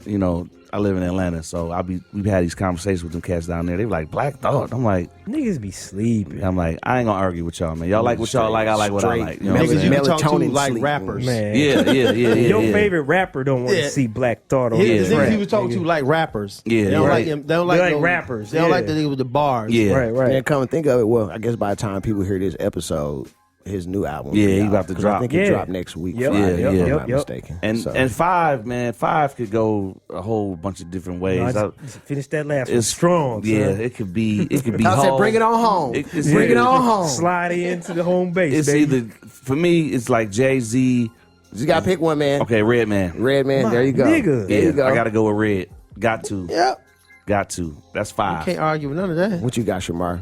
I live in Atlanta, so we've had these conversations with them cats down there. They were like, Black Thought. I'm like, Niggas be sleeping. I ain't gonna argue with y'all, man. Y'all like what y'all like. I like what I Straight. like. You know what I'm Niggas saying? you can talk to Melatonin like sleep. rappers. Man. Yeah. Your yeah. favorite rapper don't want Yeah. to see Black Thought on The his niggas track. he was talking to like rappers. Yeah, they don't right. like him. They don't They like like rappers, They don't yeah. like the nigga with the bars. Yeah. Right, right. And come and think of it, well, I guess by the time people hear this episode, his new album, Yeah, will be he out, about to 'cause drop. I think Yeah. it dropped next week. Yep. Friday, Yeah, if yeah. I'm not Yep. mistaken. And So, and 5, man, 5 could go a whole bunch of different ways. No, just finish that last one. It's Strong, Yeah, son. it could be. It could be. I said, Hov. bring it on home. It's Bring it either- on home. Slide into the home base, It's baby. either for me. It's like Jay-Z You gotta pick one, man. Okay, Redman. Redman, there you go. Nigga. There you go. I gotta go with Red. Got to. Yep. Got to. That's 5. Can't argue with none of that. What you got, Shamar?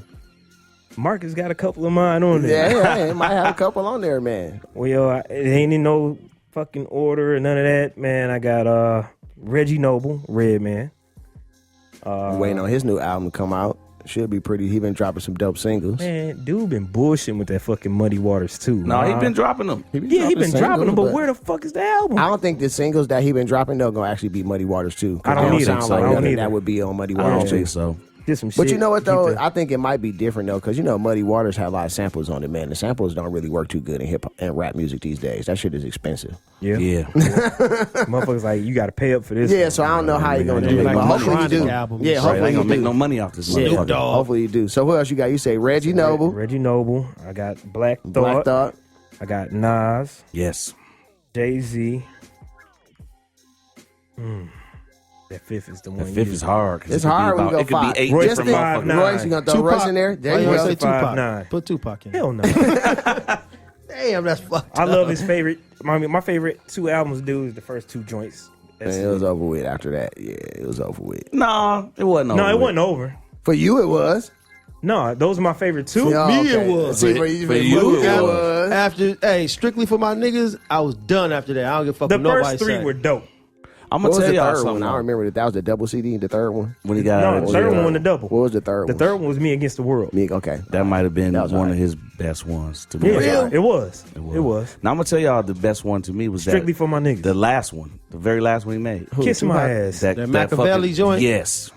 Marcus got a couple of mine on there. Yeah, it might have a couple on there, man. Well, yo, it ain't in no fucking order or none of that, man. I got Reggie Noble, Redman. Waiting on his new album to come out. Should be pretty. He been dropping some dope singles. Man, dude been bullshitting with that fucking Muddy Waters too. No, he been dropping them. He been dropping them, but where the fuck is the album? I don't think the singles that he been dropping though gonna actually be Muddy Waters too. I don't They either. sound So like I don't nothing either. that would be on Muddy I don't Waters too. think so. Did some shit. But you know what though? Keep the- I think it might be different though, because you know Muddy Waters have a lot of samples on it, man. The samples don't really work too good in hip hop and rap music these days. That shit is expensive. Yeah. Motherfuckers like, you got to pay up for this. Yeah, so I don't know how you gonna do it, Like but the hopefully you do. Chronic album. Yeah, Right, hopefully I ain't you gonna make do. no money off this Yeah, motherfucker. hopefully you do. So who else you got? You say Reggie Noble, Reggie Noble. I got Black Thought. Black Thought. I got Nas, Yes. Jay-Z. That fifth is the one. The 5th is hard. 'cause It's it could be hard when you about- go It could 5. be 8 Royce different the motherfuckers. 5'9". Royce, you gonna throw Royce in there? There Why you you always go. say Tupac? 5'9". Put Tupac in. Hell no. Damn, that's fucked I up. love his favorite. My favorite 2 albums, dude, is the first 2 joints. That's Man, it was over with after that. Yeah, it was over with. No, it wasn't over. no, it wasn't over. For you, it was. No, those are my favorite 2. Oh, Me, okay. it was. See, For you, you, it it was. was. After, strictly for my niggas, I was done after that. I don't give a fuck The what nobody first 3 say. were dope. I'm What gonna was tell the y'all third something. one? I don't remember that was the double CD. The third one. When he got No, out, the third one won the double. What was the third The one? third one was Me Against the World. Me, okay. that might have been That was one alright. of his best ones. To be Yeah, honest. it was. It was. Now I'm gonna tell y'all the best one to me was Strictly that for my niggas. the last one, the very last one he made. Kiss my ass. That Machiavelli fucking- joint? Yes,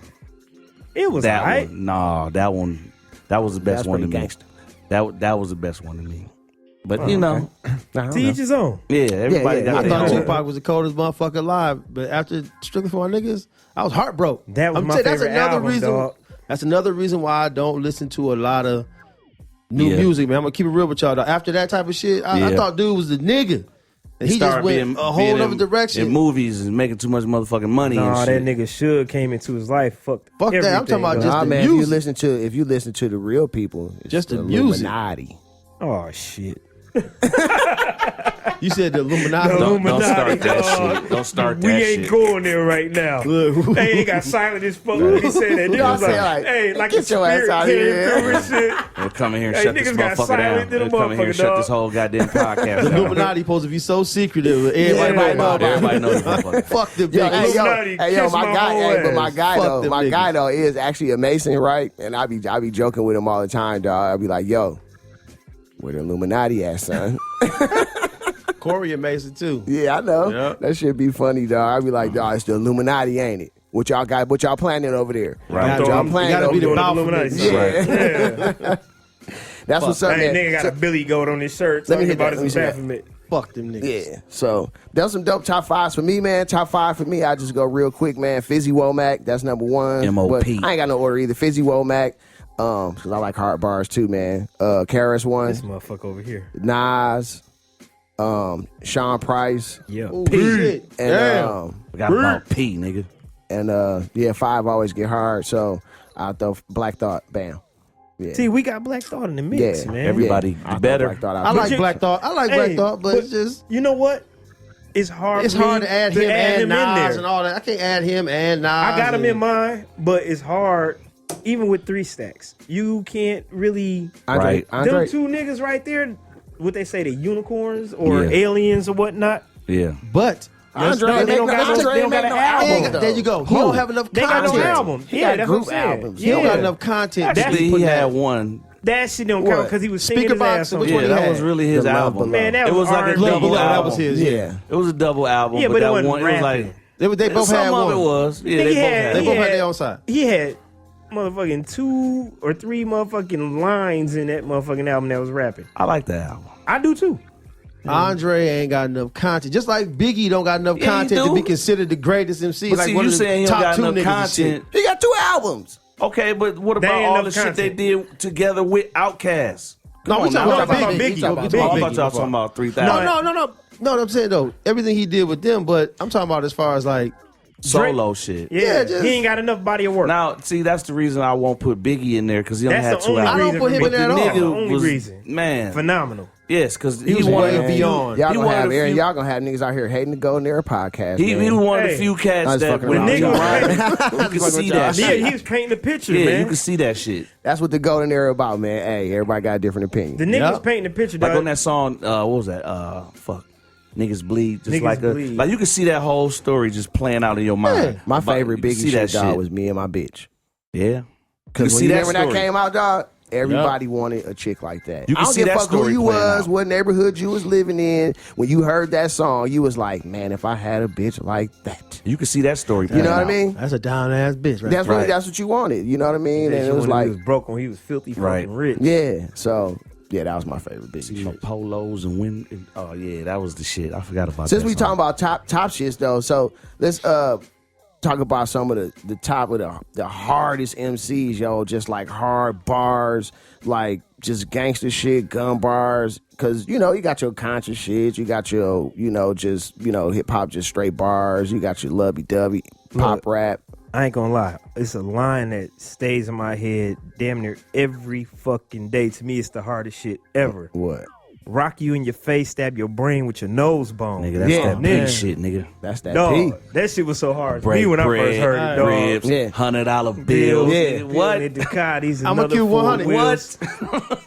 It was that alright. one. Nah, that one. That was the best That's one to pretty me. gangsta. That was the best one to me. But you know, To each his own. yeah, everybody yeah, got I their thought own. Tupac was the coldest motherfucker alive, but after Strictly for My Niggas, I was heartbroken. That was I'm my saying, that's favorite another album, reason. dog. That's another reason why I don't listen to a lot of new Yeah. music, man. I'm gonna keep it real with y'all. Dog. After that type of shit, I Yeah. thought dude was the nigga, and he just Started went being- a being whole other in- direction. in movies and making too much motherfucking money. Nah, and that shit. nigga Suge came into his life. Fuck Fuck that. I'm talking about everything, just Nah, the man. music. If you listen to the real people, it's Just the the music. Illuminati. Oh shit. You said the Illuminati. The Don't Illuminati, start that dog. shit. Don't start that We shit. ain't going there right now. Look. Hey, he got silent as fuck when he said that. You Niggas know, I was say, like, like, hey, like get the your ass spirit out came here. through and shit. They'll come in here and Hey, shut this niggas got motherfucker silent down. in the They'll come in here and motherfucker, shut dog. this whole goddamn podcast The down. Illuminati supposed to be so secretive. Everybody know about it. Everybody knows this motherfucker. Fuck them Yo, niggas. Illuminati, hey, yo, kiss my my guy, whole hey, but my ass. guy Fuck though, them my niggas. guy though is actually a Mason, right? And I be joking with him all the time, dog. I be like, yo, where the Illuminati at, son? Corey and Mason too. Yeah, I know. Yeah. That shit be funny, dog. I be like, dog, it's the Illuminati, ain't it? What y'all got? What y'all planning over there? Right. What y'all I'm- planning gotta over be the there? Balfour Illuminati. Yeah. Yeah. That's what's up, Hey, man. nigga got So- a Billy goat on his shirt. Let me Talking hit about that, let me his see that. Baphomet. Fuck them niggas. Yeah. So that was some dope top fives for me, man. Top 5 for me. I just go real quick, man. Fizzy Womack, that's number 1. M.O.P.. But I ain't got no order either. Fizzy Womack, because I like hard bars too, man. Karis one, This motherfucker over here. Nas, Sean Price, Yeah. Oh, shit. and Damn. Forgot about P, nigga. yeah, 5 always get hard. So I throw Black Thought, bam. Yeah. See, we got Black Thought in the mix, Yeah, man. Everybody, Yeah, I the throw better. Black Thought out I there. like you- Black Thought. I like Hey, Black Thought, but it's just you know what? It's hard. it's for me hard to add him and in Nas there. and all that. I can't add him and Nas. I got him and- in mind, but it's hard. Even with 3 stacks, you can't really. Andre, Right. Them 2 niggas right there, what they say, the unicorns or Yeah. aliens or whatnot. Yeah. But Andre They ain't don't make got no- no- Andre they ain't don't make got no an album. album, though. there you go. He don't have enough They got no content. album. He Yeah, got that's group what I'm saying. albums. He don't got Yeah. enough content. That's- to He put had that. one. That shit don't count What? because he was singing Speaker his Box, ass off. which Yeah, one he that had? was really his The Love album. Below. Man, that It was like a R&B. Love double Below, that album. was his. Yeah. It was a double album. Yeah, but it that wasn't one, it was like rapping. They both had some one. of it was. Yeah, they both had. They it. both had their own side. He had motherfucking 2 or 3 motherfucking lines in that motherfucking album that was rapping. I like that album. I do too. Andre ain't got enough content. Just like Biggie don't got enough Yeah, he content to do. be considered the greatest MC. But like see, one you of the saying he top don't got 2 enough niggas and shit. content. He got 2 albums. Okay, but what They about ain't all the enough shit they content. did together with Outkast? No, we on talking now. about talking about Biggie. Biggie. We talking about Biggie. Oh, I Biggie. thought y'all talking about 3,000. No, I'm saying though, everything he did with them, but I'm talking about as far as like solo shit. Yeah, just- he ain't got enough body of work. Now, see, that's the reason I won't put Biggie in there because he only had That's the 2 only albums. reason. I don't put him for in me. there at all. That's the Nigga only was- reason. Man, Phenomenal. yes, because He was way beyond. Y'all He gonna one of have the Aaron. few- Y'all gonna have niggas out here hating to go in their podcast. He man. was one of the Hey, few I cats was that fucking when around nigga with y'all. you could see that Yeah, shit. he was painting the picture, Yeah, man. you can see that shit. That's what the golden era about, man. Hey, everybody got a different opinion. The niggas Yep. painting the picture, Like dog. on that song, what was that? Fuck. Niggas bleed, just Niggas bleed. like you can see that whole story just playing out in your mind. My But favorite you can Biggie see shit, that dog, was Me and My Bitch. Yeah, you can Because see that when that story. came out, dog, everybody wanted a chick like that. You can I don't see give a that fuck who story you playing was, out. what neighborhood you was living in. When you heard that song, you was like, man, if I had a bitch like that. You can see that story. You know what I playing out. mean? That's a down ass bitch, right? That's Right. what that's what you wanted. You know what I mean? That And shit it was when like, he was broke when he was filthy fucking Right. rich. yeah. So yeah, that was my favorite Biggie See my shit. polos and win. Oh yeah, that was the shit. I forgot about. Since that we song. talking about top shits though, so let's talk about some of the top of the hardest MCs, yo. Just like hard bars, like just gangster shit, gun bars. Cause you know you got your conscious shit, you got your just hip hop, just straight bars. You got your lovey dovey pop rap. I ain't gonna lie. It's a line that stays in my head damn near every fucking day. To me, it's the hardest shit ever. What? Rock you in your face, stab your brain with your nose bone. Nigga, that's Yeah, that man. big shit, nigga. That's that Dog, P. that shit was so hard to Break me when I first bread, heard it, dog. ribs, Yeah. $100 bills. Bills, Yeah. What? and Ducatis, I'ma another cue 100. 4 wheels.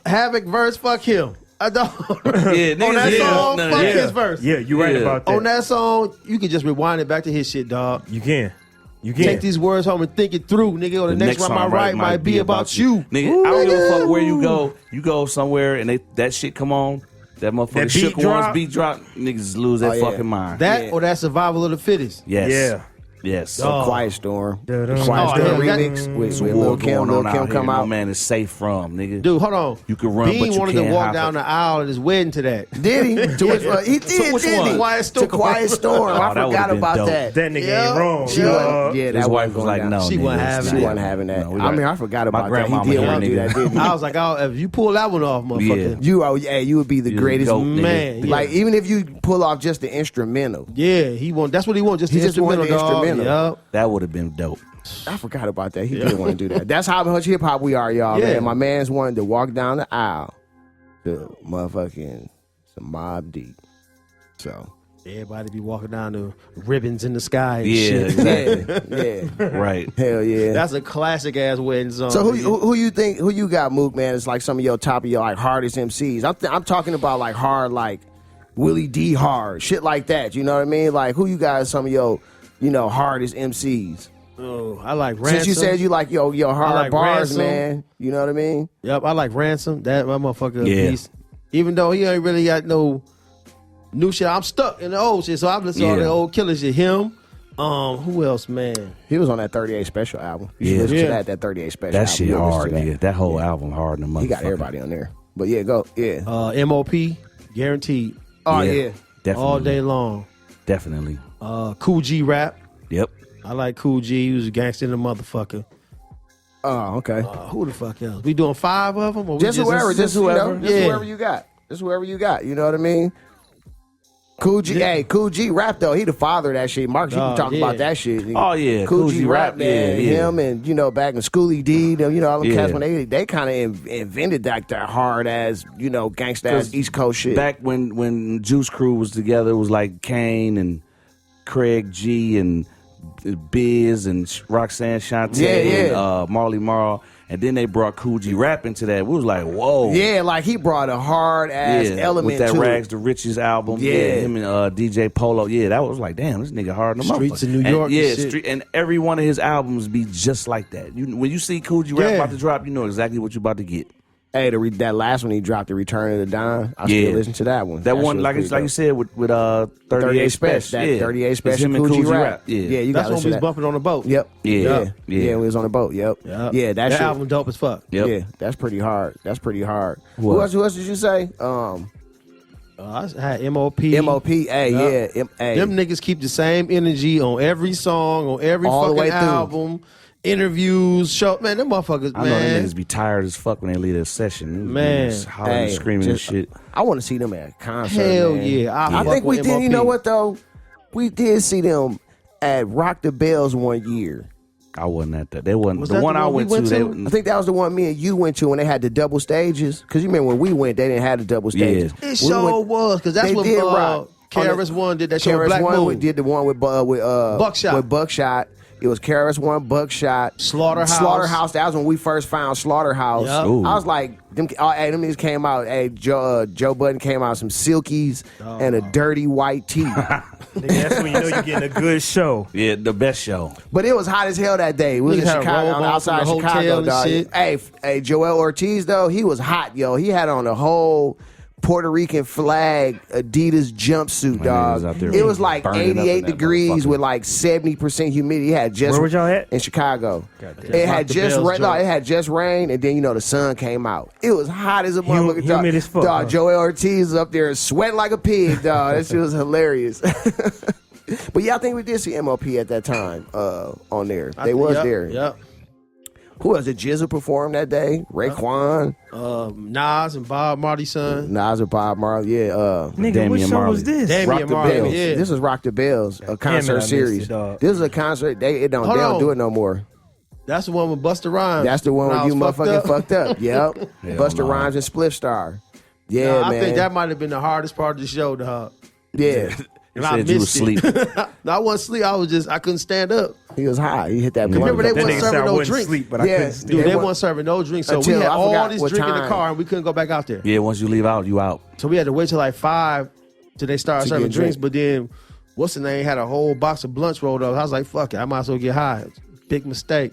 Havoc verse, fuck him. I don't. Yeah, On that niggas- song, yeah, fuck yeah. his verse. Yeah, you right Yeah. about that. On that song, you can just rewind it back to his shit, dog. You can. You can. Take these words home and think it through, nigga. Or the next one I song write might be about you. Nigga, I don't give a fuck where you go. You go somewhere and that shit come on. That motherfucker That beat shook drop. ones beat drop. Niggas lose their Oh, yeah. fucking mind. That Yeah. or that survival of the fittest. yes. Yeah. Yes. Dog. Quiet Storm. Dun-dun. Quiet Oh, Storm yeah, remix that- with It's a Lil war Kim. going Lil on Kim out come here. No out. man is safe from, nigga. Dude, hold on. You can run, Bean but you wanted can't to walk hop down it. the aisle at his wedding to that. Did he? To which one? He did, which didn't one? he? Quiet Storm. To Quiet Storm. Oh, I that forgot would've been about dope. that. That nigga Yeah. ain't wrong. She dog. wasn't, yeah, that His wife wasn't was going like, down. no, She nigga, wasn't it's having not. She that. wasn't having that. No, we I got- mean, I forgot about that. grandmama He did here, want to do nigga. that, didn't he? I was like, oh, if you pull that one off, motherfucker. You would be the You the greatest goat, nigga. Man, yeah. Like even if you pull off just the instrumental, Yeah, he want. That's what he want. Just He the just wanted instrumental, the dog. instrumental. Yup. That would have been dope. I forgot about that. He did want to do that. That's how much hip hop we are, y'all. Yeah. Man, my man's wanted to walk down the aisle to motherfucking some Mob Deep. So Everybody be walking down the ribbons in the sky. And Yeah, shit. exactly. yeah, Right. hell yeah. That's a classic ass wedding song. So nigga. who you think who you got, Mook, man? It's like some of your top of your like hardest MCs. I'm talking about like hard, like Willie D hard shit like that. You know what I mean? Like who you got? Some of your hardest MCs. Oh, I like Ransom. Since you said you like your hard like bars, Ransom. man. You know what I mean? Yep, I like Ransom. That my motherfucker. Yeah. Beast. Even though he ain't really got no new shit. I'm stuck in the old shit, so I'm listening to all Yeah. the old killer shit. Him. Who else, man? He was on that 38 special album. You should Yeah. listen Yeah. to that 38 special That album. shit You'll listen hard, to that. nigga. That whole album hard in the motherfucker. He got everybody on there. But yeah, go. Yeah. MOP, guaranteed, Oh yeah. Definitely. all day long. Definitely. Cool G rap. Yep. I like Cool G. He was a gangster in the motherfucker. Oh, okay. Who the fuck else? We doing 5 of them? Or we Just whoever, just whoever, just Yeah. whoever you got. Just whoever you got. You know what I mean? Cool G, hey, Cool G rap though. He the father of that shit. Marcus, you can talk yeah. about that shit. Oh, yeah. Cool G rap, man. yeah, yeah. Him and back in Schoolie D, them, all them Yeah. cats when they kind of invented that hard ass, gangsta ass East Coast shit. Back when Juice Crew was together, it was like Kane and Craig G and Biz and Roxanne Shante and Marley Marl. And then they brought Cool G rap into that. We was like, whoa. Yeah, like he brought a hard ass element with that to Rags it. to Riches album. Yeah. Him and DJ Polo. Yeah, that was like, damn, this nigga hard in the Streets motherfucker. of New York And, and shit. and every one of his albums be just like that. When you see Cool G rap Yeah. about to drop, you know exactly what you about to get. Hey, that last one he dropped, the Return of the Don. I Yeah. still listen to that one. That one, shit was like pretty you dope. said, with 38 Special. That 38 It's special him and Cool G rap. Yeah. Yeah, you That's got when we to was listen to that. bumping on the boat. Yep. Yeah. Yeah, we was on the boat. Yep. Yep. Yeah, that shit. album dope as fuck. Yep. Yeah, that's pretty hard. That's pretty hard. What? Who else did you say? I had MOP. MOP. Hey, yeah. Hey. Them niggas keep the same energy on every song, on every All the way fucking through. album, interviews, show. Man, them motherfuckers, I know them man. niggas be tired as fuck when they leave their session. Man. Just hollering and Hey, screaming and just- shit. I want to see them at a concert. Hell man. yeah. I fuck think we with did. You MOP. know what though? We did see them at Rock the Bells one year. I wasn't at that. They wasn't Was the that one the I one we went to. went to? I think that was the one me and you went to when they had the double stages. Because you remember when we went, they didn't have the double stages. It We sure went- was, because that's they when did rock. KRS-One did that show KRS Black One Moon. did the one with Buckshot. With Buckshot. It was KRS-One, Buckshot, Slaughterhouse. That was when we first found Slaughterhouse. Yep. Ooh. I was like, them niggas came out. Hey, Joe Budden came out some silkies and a dirty white tee. Nigga, that's when you know you're getting a good show. Yeah, the best show. But it was hot as hell that day. We was in Niggas had a Chicago, robe on outside from the Chicago, hotel and dog. shit. Hey, Joel Ortiz though, he was hot, yo. He had on a whole Puerto Rican flag Adidas jumpsuit, Man, dog. he was out there It was like burning up in 88 that degrees motherfucker. with like 70% humidity. It had just Where was y'all at? in Chicago. Goddamn. It Rock had the just Bells rain. No, joint. it had just rained, and then the sun came out. It was hot as a motherfucker. Dog. Humid as fuck, Dog, huh? Joel Ortiz was up there sweating like a pig, dog. That shit was hilarious. But yeah, I think we did see MOP at that time on there. They was there. Yep. Who was it? Jizza performed that day. Raekwon, Nas and Bob Marley's son. Nas or Bob Marley. Yeah. Nigga, Damian what show Marley. was this? Damian Rock the Marley, Bells. yeah. This is Rock the Bells, a damn it, I concert missed series. it, dog. This is a concert. They don't Hold on. do it no more. That's the one with Busta Rhymes. That's the one When where I you was motherfucking fucked up. Yep. Hell Busta no. Rhymes and Spliff Star. Yeah, Nah, man. I think that might have been the hardest part of the show, dog. Yeah. You And I said you was missed it. asleep. No, I wasn't asleep. I couldn't stand up. He was high. He hit that. Remember they motherfucker. That wasn't nigga said serving I no wasn't drink. asleep, but I Yeah, couldn't sleep. Dude, They they wa- weren't serving no drink. So we Until had I all forgot this what drink in the time. car and we couldn't go back out there. Yeah, once you leave out, you out. So we had to wait till like 5 till they started To serving get drinks. drink. But then, what's the name? Had a whole box of blunts rolled up. I was like, fuck it. I might as well get high. Big mistake.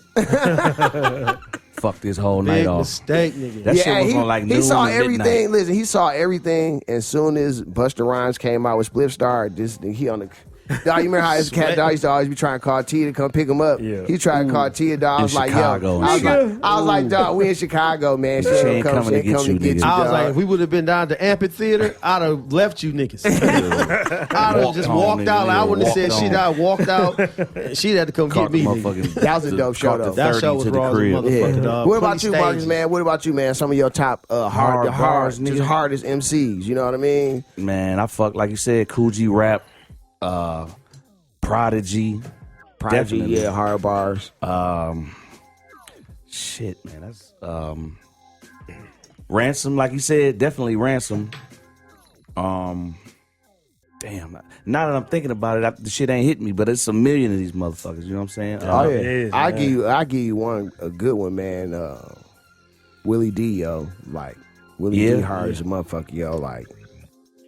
Fuck this whole night Big off. mistake, nigga. That shit was he, on like he noon saw and everything. midnight. Listen, he saw everything as soon as Busta Rhymes came out with Spliff Star. He on the. Dog, you remember how his cat dog used to always be trying to call Tia to come pick him up? Yeah. He tried to call Tia, dog. I was In like, Chicago yo. and I was shit. like, dog, we in Chicago, man. She ain't coming to get you, nigga. I was dog. like, if we would have been down to amphitheater, I'd have left you niggas. I'd have Walked just on, walked nigga. out. Like, I wouldn't have said Walked shit. on. I walked out. And she'd had to come Caught get me. the nigga. motherfucking. That was a dope show, caught the though. That 30 show was to the raw as a crib. motherfucker, Yeah. dog. What about 20 you, Marcus, stages. man? What about you, man? Some of your top Hard bars, just nigga. hardest MCs. You know what I mean? Man, I fuck like you said, Coogee Rap, Prodigy. Prodigy, Definitely. yeah, hard bars. Shit, man, that's Ransom, like you said, definitely Ransom. Damn, now that I'm thinking about it, the shit ain't hitting me, but it's a million of these motherfuckers. You know what I'm saying? Oh yeah, it is, I man. give you a good one, man. Willie D, yo, like Willie Yeah. D hard as a motherfucker, yo, like.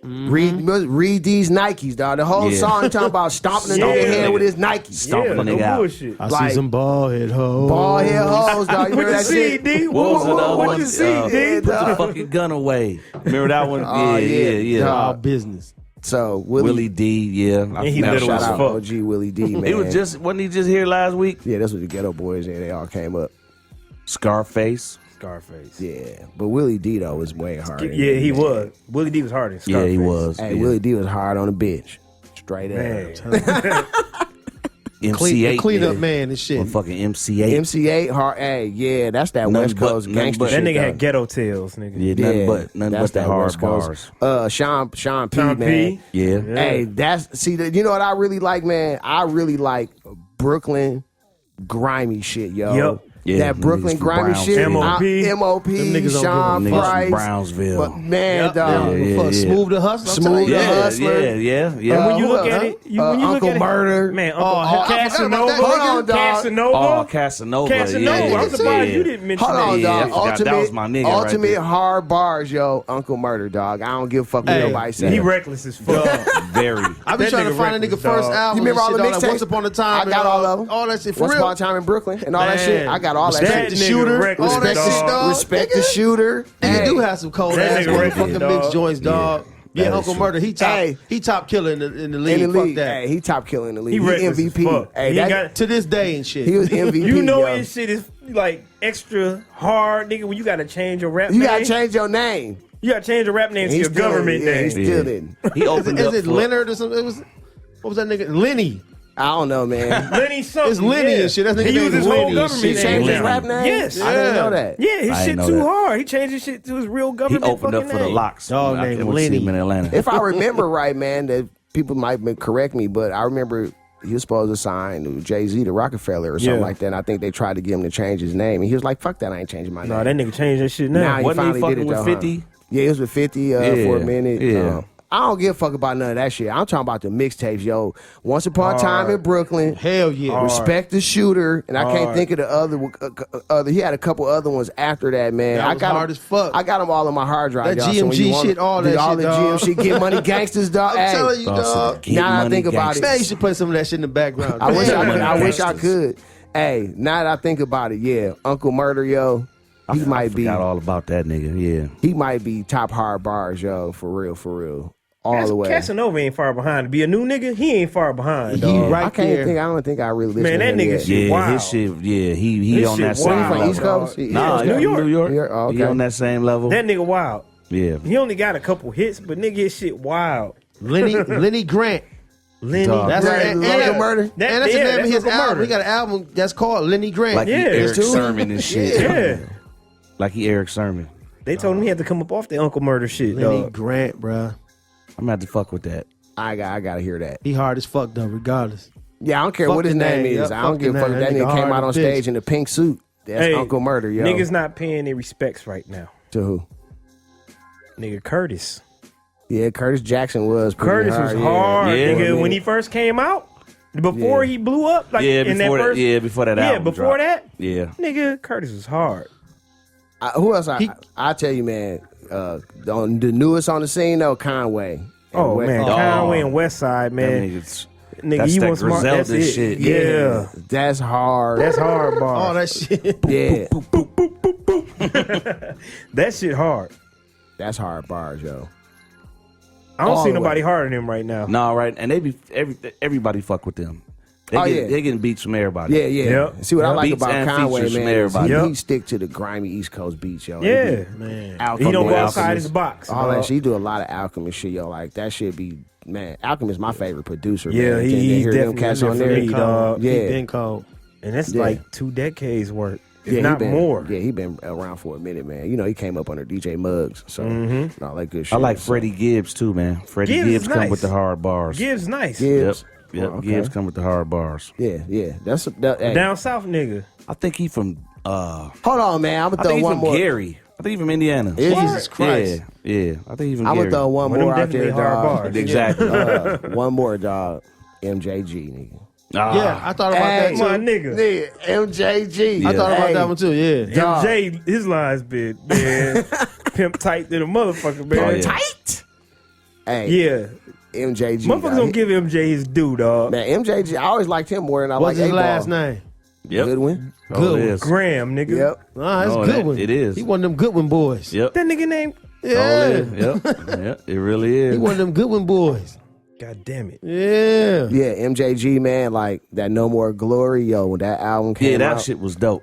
Read these Nikes, dog. The whole Yeah. song talking about stomping the Yeah. nigga head with his Nikes. Stomping Yeah, the no nigga out. bullshit. I Like- see some bald head hoes. Ball head hoes, dog. You remember What you that see, shit? D? What was the other What one? you see, D? Put the fucking gun away. Remember that one? Oh, yeah. All business. So Willie D, yeah. And he forgot little shout as out fuck. OG Willie D, man. He was wasn't he just here last week? yeah, that's what the Ghetto Boys and they all came up. Scarface. Scarface. Yeah, but Willie D though was way harder. Yeah, he was. Willie D was hard in Scarface. Yeah, he was. Hey, yeah. Willie D was hard on the bitch, straight Man. up. MC8. Clean up yeah. man and shit. Motherfucking MC8. MC8 hard. Hey, yeah, that's that Nothing West but- Coast nothing gangster but- shit. That nigga though. had ghetto tails, nigga. Yeah, nothing that's but the that hard West Coast. bars. Sean P, Sean man. P. Yeah. Hey, you know what I really like, man? I really like Brooklyn grimy shit, yo. Yep. Yeah, that Brooklyn niggas from grimy Brownsville. shit. M.O.P. M.O.P. Them niggas don't Sean give a- niggas from Price. Brownsville. But man, Yep, dog. yeah, fuck, yeah. Smooth the Hustler. I'm Smooth telling you. the Yeah, Hustler. yeah. And when you who look else? at it, when you look Uncle at it, Murder. man, Oh, I forgot about that Casanova, nigga. Hold on, dog. Casanova, Oh, Casanova. Casanova. Yeah, I'm surprised yeah. you didn't mention Hold that. on, Yeah, I dog. forgot. Ultimate, That was my nigga right ultimate there. hard bars, yo. Uncle Murder, dog. I don't give a fuck what Hey, nobody say. He reckless as fuck. Very. I be That trying to nigga find a nigga reckless, first dog. album. You remember all and the shit, like mixtapes? Once Upon a Time. I got all of them. All that shit for Once real. Upon a Time in Brooklyn and all that Man. shit. I got all that Respect shit. the nigga shooter. reckless, All that dog. shit, dog. Respect the Nigga. shooter. Nigga Hey. do have some cold That ass nigga reckless, motherfucking dog. mixed joints, dog. Yeah, That is Uncle true. Murder, Hey. he top killer in the In league. the Fuck league, that. hey, he top killer in the league. He He reckless as MVP. fuck. Hey, He that, ain't got- To this day and shit. he was MVP. You know yo. his shit is like extra hard, nigga. When you gotta change your rap You name, gotta change your name. you gotta change your rap name to He your still government didn't. Yeah, name. he still didn't. He opened Is up it for- Leonard or something? What was that nigga? Lenny. I don't know, man. Lenny something. It's Lenny yeah. and shit. That nigga He named used his whole Lenny. government He name. changed his Lenny. rap name? Yes. I didn't Yeah. know that. Yeah, his I shit didn't know too that. hard. He changed his shit to his real He government opened up fucking for the name. Locks. Dog I named went to see him Lenny. in Atlanta. If I remember right, man, that people might correct me, but I remember he was supposed to sign to Jay-Z to Rockefeller or something like that. And I think they tried to get him to change his name. And he was like, fuck that, I ain't changing my name. No, that nigga changed that shit now. Wasn't he fucking with 50? Yeah, he was with 50 for a minute. Yeah. I don't give a fuck about none of that shit. I'm talking about the mixtapes, yo. Once Upon a Time in Brooklyn. Hell yeah. Respect the Shooter. And I can't think of the other. He had a couple other ones after that, man. That was hard as fuck. I got them all on my hard drive, That y'all. GMG shit, all that all shit, the dog. GM shit. Get Money Gangsters, dog. I'm telling you, dog. Now I think about it. Man, you should play some of that shit in the background. I wish Man. I wish I could. Hey, now that I think about it, yeah. Uncle Murder, yo. He might be Forgot all about that nigga. Yeah. He might be top hard bars, yo. For real. All the way. Casanova ain't far behind. To be a new nigga, he ain't far behind, He dog. right I can't there. think. I don't think I really listen Man, to that him nigga yet. shit Yeah, wild. his shit. Yeah, he His on shit that same wild, From level. East Coast? Nah, New New York. York. Yeah, oh, He okay. on that same level. That nigga wild. Yeah. He only got a couple hits, but nigga, his shit wild. Lenny Grant. Lenny Dog. That's Right, and Uncle Murder. And that's the name of his Uncle album. Murder. He got an album that's called Lenny Grant. Like Yeah. he Eric Too? Sermon and shit. Yeah. Like he Eric Sermon. They told him he had to come up off the Uncle Murder shit, Lenny dog. Grant, bruh. I'm gonna have to fuck with that. I gotta hear that. He hard as fuck though, regardless. Yeah, I don't care Fuck what his the name name. is. Yep, I don't fuck give a the fuck. name. That That nigga nigga came hard out on as bitch. stage in a pink suit. That's Uncle Murder, yo. Niggas not paying their respects right now. To who? Nigga, Curtis. Yeah, Curtis Jackson was pretty Curtis hard. was hard, Yeah. nigga. Yeah. When he first came out, before Yeah. he blew up, like Yeah, in that before that. first, Yeah, before that yeah, album. before dropped. that, Yeah. nigga, Curtis was hard. Who else? I tell you, man. The newest on the scene though, Conway. Oh man, Oh. Conway and West Side, That man. nigga's. Nigga, that's you that want smart? That's Griselda it. shit. Yeah, That's hard. that's hard, bar. All that shit. Yeah, That shit hard. that's hard bars, yo. I don't All see the nobody way. harder than him right now. No, right, and they be everybody fuck with them. They getting beats from everybody. Yeah. Yep. See what I Yep. like Beats about and Conway, features from man. Is everybody. he stick to the grimy East Coast beats, yo. Yeah, Man. he don't go Alchemist. outside his box. All dog. that shit. He do a lot of Alchemist shit, yo. Like that shit be, man. Alchemist my favorite producer. Yeah, man. he Can you hear them definitely cats is it on for there. me, dog. Yeah. He been cold. And that's Yeah. like 2 decades worth, if Yeah, not he been, more. Yeah, he been around for a minute, man. You know, he came up under DJ Muggs, so all that good shit. I like so. Freddie Gibbs too, man. Freddie Gibbs Gibbs is come nice. with the hard bars. Gibbs nice. Gibbs. Yep. Oh, okay. Gibbs come with the hard bars. Yeah. That's hey. Down south nigga. I think he from. Hold on, man. I'm I gonna think throw he one from more. Gary. I think he from Indiana. Is he? Jesus Christ. Yeah. I think he from I'm Gary. gonna throw one Well, them more out there, definitely hard dog. bars. Exactly. One more, dog. MJG, nigga. Yeah, I thought about that Hey, too. My nigga. MJG. I thought about Hey. that one too. Yeah. Dog. MJ, his lines been, man, pimp tight to the motherfucker, man. Oh, yeah. Tight. Hey, Yeah. MJG. Motherfuckers dog. don't give MJ his due, dog. Man, MJG. I always liked him more than I What's like his A-Ball. last name? Yep. Goodwin. Oh, Good it one. is. Graham, nigga. Yep. Nah, it's Oh, good that- one. it is. He one of them Goodwin boys. Yep. That nigga name. Yeah. Oh, it is. Yep. It really is. He one of them Goodwin boys. God damn it. Yeah. Yeah, MJG, man, like that No More Glory, yo, when that album came Yeah, that out. shit was dope.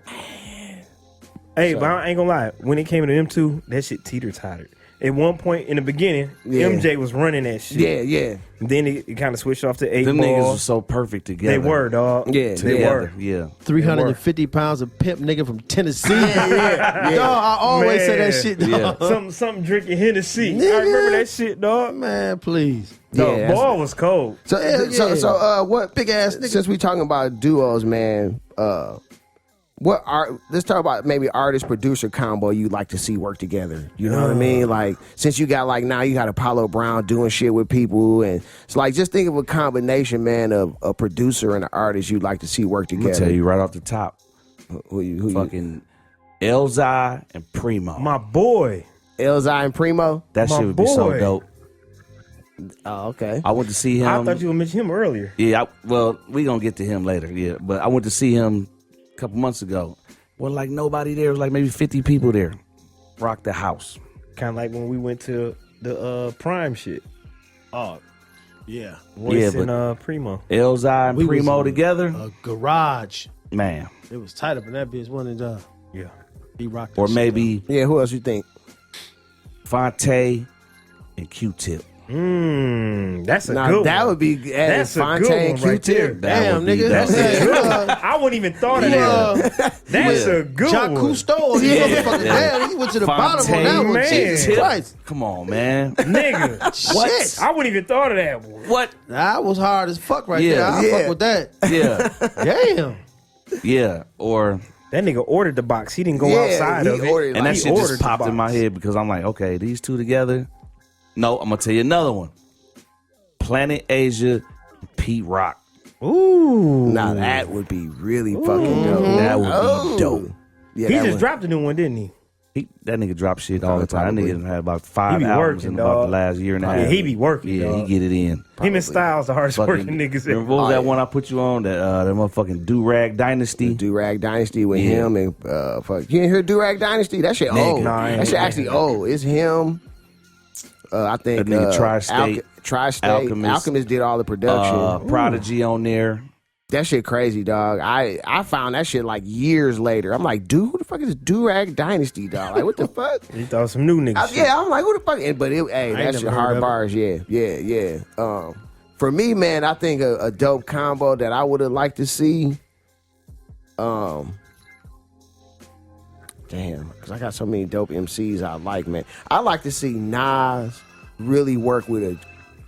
Hey, but I ain't gonna lie. When it came to them two, that shit teeter-tottered. At one point in the beginning, Yeah. MJ was running that shit. Yeah. Then it kind of switched off to 8 Them niggas Ball. were so perfect together. They were, dog. Yeah, they yeah. were. Yeah. 350 pounds of pimp nigga from Tennessee. yeah. Dog, I always say that Man. shit, dog. Yeah. Something drinking Hennessy. Nigga. I remember that shit, dog. Man, please. Dog, Yeah, that's- Ball was cold. So, Yeah, yeah. what big ass? Since we talking about duos, man, let's talk about maybe artist producer combo you like to see work together. You know what I mean? Like since you got like now you got Apollo Brown doing shit with people, and it's like just think of a combination, man, of a producer and an artist you'd like to see work I'm together. gonna tell you right off the top. who you Fucking Elzai and Primo. My boy. Elzai and Primo. That my shit would be so boy. dope. Oh, okay. I went to see him. I thought you would mention him earlier. Yeah, well, we gonna get to him later. Yeah, but I went to see him a couple months ago. Well, like nobody there. It was like maybe 50 people there. Rocked the house. Kind of like when we went to the Prime shit. Oh, yeah. Royce Yeah, and Primo. Elzai and We was Primo in together. A garage. Man. It was tight up in that bitch. One and Yeah. he rocked. Or that shit maybe Yeah, who else you think? Fonte and Q-Tip. That's a Now, good one. that would be That's a Fontaine good one right there. Q-Tip. Damn, nigga. That's I wouldn't even thought of that. That's a good Jacques one. Cousteau. Yeah. Damn, he went to the bottom on that one. man. Jesus Christ. Come on, man. Nigga. What? I wouldn't even thought of that one. What? That was hard as fuck right Yeah. there. I Yeah. fuck with that. Yeah, Damn. yeah. Or That nigga ordered the box. He didn't go outside he of it. ordered, and that he shit ordered just the popped in my box. head because I'm like, okay, these two together. No, I'm gonna tell you another one. Planet Asia, Pete Rock. Ooh. Now that would be really fucking dope. That would be dope. Yeah, He that just would- dropped a new one, didn't he? That nigga drop shit all the time. That Probably. nigga done had about He 5 be albums working, in about dog. the last year and a Yeah, half. he be working, Yeah, dog. he get it in. Him and Styles, the hardest Fucking, working niggas remember ever. what was Oh, that yeah. one I put you on? That motherfucking Do-Rag Dynasty. Do-Rag Dynasty with Yeah. him and fuck. You didn't hear Do-Rag Dynasty? That shit old. Nah, I ain't That shit heard actually that. old. It's him. I think That nigga Tri-State. Tri-State. Alchemist. Alchemist did all the production. Prodigy on there. That shit crazy, dog. I found that shit like years later. I'm like, dude, who the fuck is Do-Rag Dynasty, dog? Like, what the fuck? He thought some new niggas. shit. Yeah, I'm like, who the fuck? But hey, that never shit heard hard of it. bars. Yeah. For me, man, I think a dope combo that I would have liked to see. Damn, because I got so many dope MCs I like, man. I like to see Nas really work with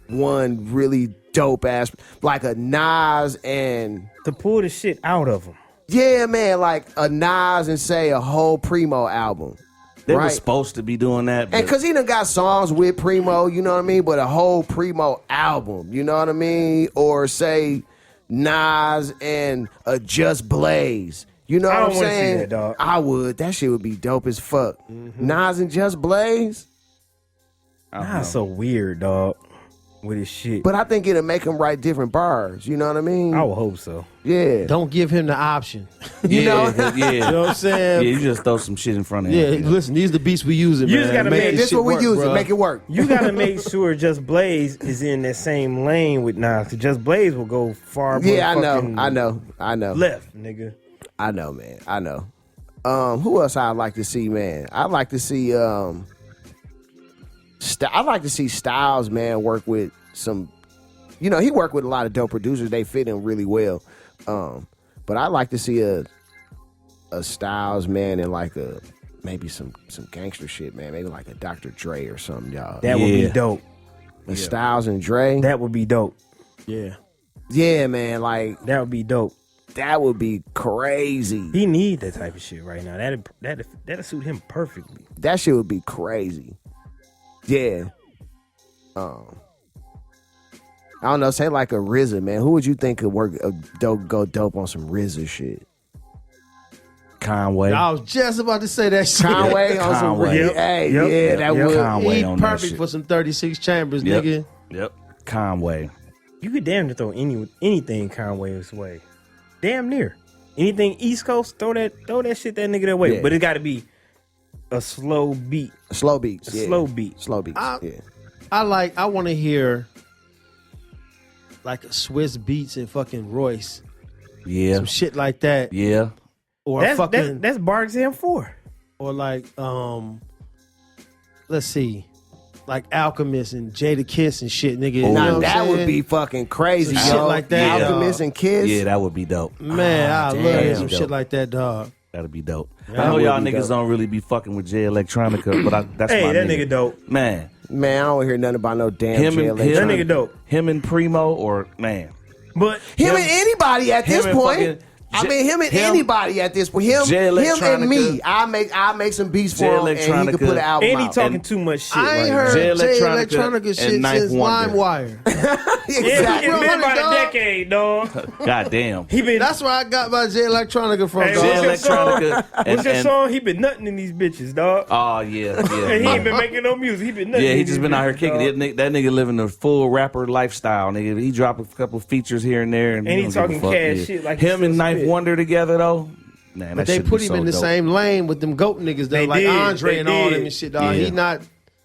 one really dope ass, like a Nas and To pull the shit out of him. yeah, man, like a Nas and say a whole Primo album. They right? were supposed to be doing that. And But because he done got songs with Primo, you know what I mean? But a whole Primo album, you know what I mean? Or say Nas and a Just Blaze. You know I what don't I'm wanna see saying? that, dog. I would. That shit would be dope as fuck. Nas and Just Blaze? Nah, so weird, dog. With his shit. But I think it'll make him write different bars. You know what I mean? I would hope so. Yeah. Don't give him the option. You know? yeah. You know what I'm Yeah, saying? you just throw some shit in front of Yeah, him. listen, these are the beats we using, You man. just gotta Make make- this This shit what we work, use it. bruh. Make it work. You gotta make sure Just Blaze is in that same lane with Nas. 'Cause Just Blaze will go far. Yeah, I motherfucking know. Left, nigga. I know, man. I know. Who else I'd like to see, man? I'd like to see I'd like to see Styles, man, work with some. You know, he worked with a lot of dope producers. They fit him really well. But I'd like to see a Styles, man, and like maybe some gangster shit, man. Maybe like a Dr. Dre or something, y'all. That would be Yeah. dope. And Styles and Dre. That would be dope. Yeah. Yeah, man. Like That would be dope. that would be crazy. He need that type of shit right now. That'll suit him perfectly. That shit would be crazy. Yeah. I don't know. Say like a RZA, man. Who would you think could go dope on some RZA shit? Conway. I was just about to say that shit. Conway on some Conway. RZA. Yep. Hey, Yep. yeah, Yep. that Yep. would. Conway He on that perfect shit. for some 36 chambers, Yep. nigga. Yep. Conway. You could damn near throw anything Conway's way. Damn near. Anything East Coast, throw that shit that nigga that way. Yeah. But it gotta be a slow beat. Slow beats. Yeah. Slow beat. Slow beats. Yeah. I want to hear like a Swiss Beats and fucking Royce. Yeah. Some shit like that. Yeah. Or That's fucking, that's Bar Exam 4. or like, let's see. Like Alchemist and Jada Kiss and shit, nigga. You know Now what that I'm would saying? be fucking crazy, Some shit yo. like that, Alchemist dog. and Kiss. Yeah, that would be dope. Man, I love damn. some shit like that, dog. That'd be dope. That I know would y'all be niggas dope. don't really be fucking with J Electronica, but that's Hey, my that nigga dope. Man, Man, I don't hear nothing about no damn him Jay and Electronica. That nigga dope. Him and Primo, or man, But Him and anybody at this him and point. fucking I mean, him and anybody at this point. Him Jay and me. Electronica. I make some beats for Jay him, and he can Electronica. put an album and he out. talking And too much shit. I ain't right heard Jay Jay Electronica Electronica and shit Ninth since Wonder. LimeWire. now. Yeah, Exactly. it's been about dog. a decade, dog. goddamn. He been. That's where I got my Jay Electronica from, Hey, dog. Jay what's your song? Electronica What's your and- song? He been nutting in these bitches, dog. Oh yeah, And he yeah. ain't been making no music. He been nutting. Yeah, in he these just been out here bitches, kicking dog. it. That nigga living a full rapper lifestyle, nigga. He drop a couple features here and there, and And he don't give a talking fuck, cash yeah. shit like he him still and Ninth spit. Wonder together though. Man, But that they shit put be him so in the dope. same lane with them GOAT niggas, though, They like did. Andre They and all did. them and shit, dog. Yeah. He not,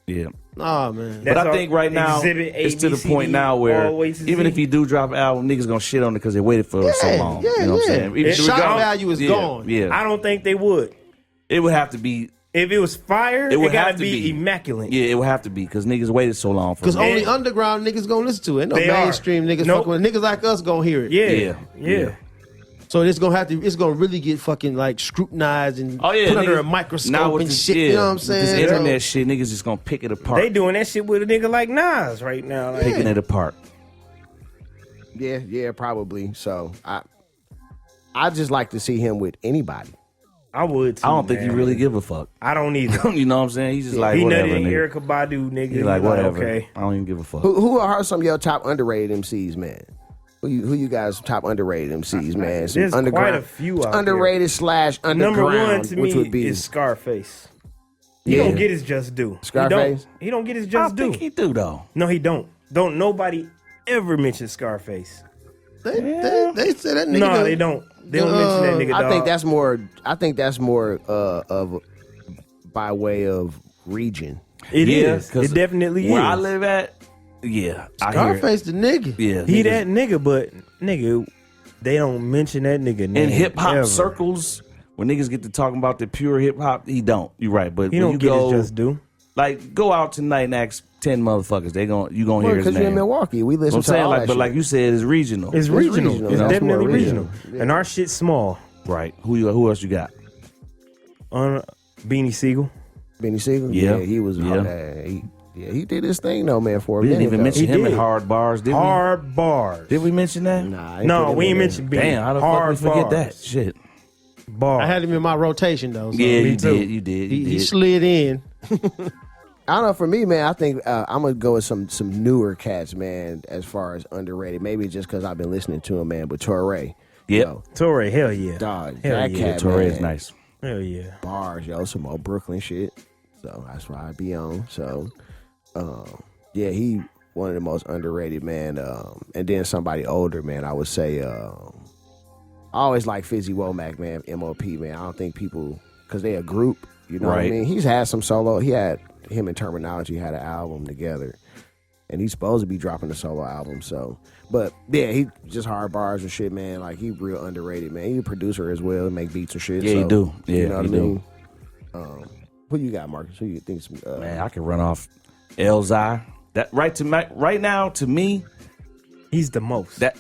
Yeah. nah, man. That's But I all- think right now Exhibit A, it's to B, the C, point D, now where all the way to even Z. if he do drop an album, niggas gonna shit on it because they waited for so long. yeah, you know what I'm yeah. saying? Its shock Regardless- value is yeah, gone. Yeah, I don't think they would. it would have to be If it was fire, it would gotta have to be immaculate. Yeah, it would have to be because niggas waited so long for it. Because only underground niggas gonna listen to it. Ain't no They mainstream are. niggas Nope. fucking with it. Niggas like us gonna hear it. Yeah. So it's gonna really get fucking like scrutinized and Oh yeah, put under niggas- a microscope now with and this- shit. yeah, You know what I'm with saying? This So- internet shit, niggas just gonna pick it apart. They doing that shit with a nigga like Nas right now. Like, picking it apart. Yeah, probably. So I just like to see him with anybody. I would too, I don't think he man. really give a fuck. I don't either. You know what I'm saying? He's just like He whatever. nutted Nigga. Erykah Badu, nigga. He's like whatever. Okay. I don't even give a fuck. Who are some of your top underrated MCs, man? Who you guys top underrated MCs, man? Some There's quite a few out underrated slash underground, Number one to which me would be is Scarface. He Yeah. don't get his just due. Scarface? He don't get his I just due. think he do though. No, he don't. Don't nobody ever mention Scarface. They say that nigga. No, they don't. They don't mention that nigga. I dog. think that's more of by way of region. It Yeah, is. 'cause It definitely is. Where I live at, yeah, I hear it. Scarface the nigga. Yeah, He niggas- that nigga, but nigga, they don't mention that nigga name in hip hop ever. circles. When niggas get to talking about the pure hip hop, he don't. You right, but He when don't you get go, his just due. like go out tonight and ask 10 motherfuckers, you gonna hear his Because name. you're in Milwaukee, we listen I'm to saying all like, that but shit. like you said, it's regional. It's regional. regional, It's you know? definitely It's more regional. regional. Yeah. And our shit's small. right. Who else you got? Beanie Siegel. Benny Siegel, Yeah. he was. Yeah. He did his thing though, man. For a We didn't minute, even though. mention He him in did. hard bars, did Hard bars. we? Did we mention that? Nah, I ain't No, put him we in ain't there. mentioned Beanie. Damn, how the fuck we Hard forget bars. that? Shit. Bars. I had him in my rotation though. So Yeah, me you too. did. You did. You he did. slid in. I don't know. For me, man, I think I'm gonna go with some newer cats, man. As far as underrated, maybe just because I've been listening to him, man. But Torre, Yep. Torre, hell yeah. dog, Hell that yeah. cat, Torre man, is nice. Hell yeah. bars, yo, some old Brooklyn shit. So that's why I be on. So, yeah, he one of the most underrated, man. And then somebody older, man. I would say, I always like Fizzy Womack, man. MOP, man. I don't think people, because they a group, you know what I Right. mean. He's had some solo. He had him and Terminology had an album together, and he's supposed to be dropping a solo album. So, but yeah, he just hard bars and shit, man. Like he real underrated, man. He a producer as well, make beats and shit. Yeah, so, he do. Yeah, you know what I he do. mean. Who you got, Marcus? Who you think? Man, I can run off Elzai. That right now to me, He's the most. that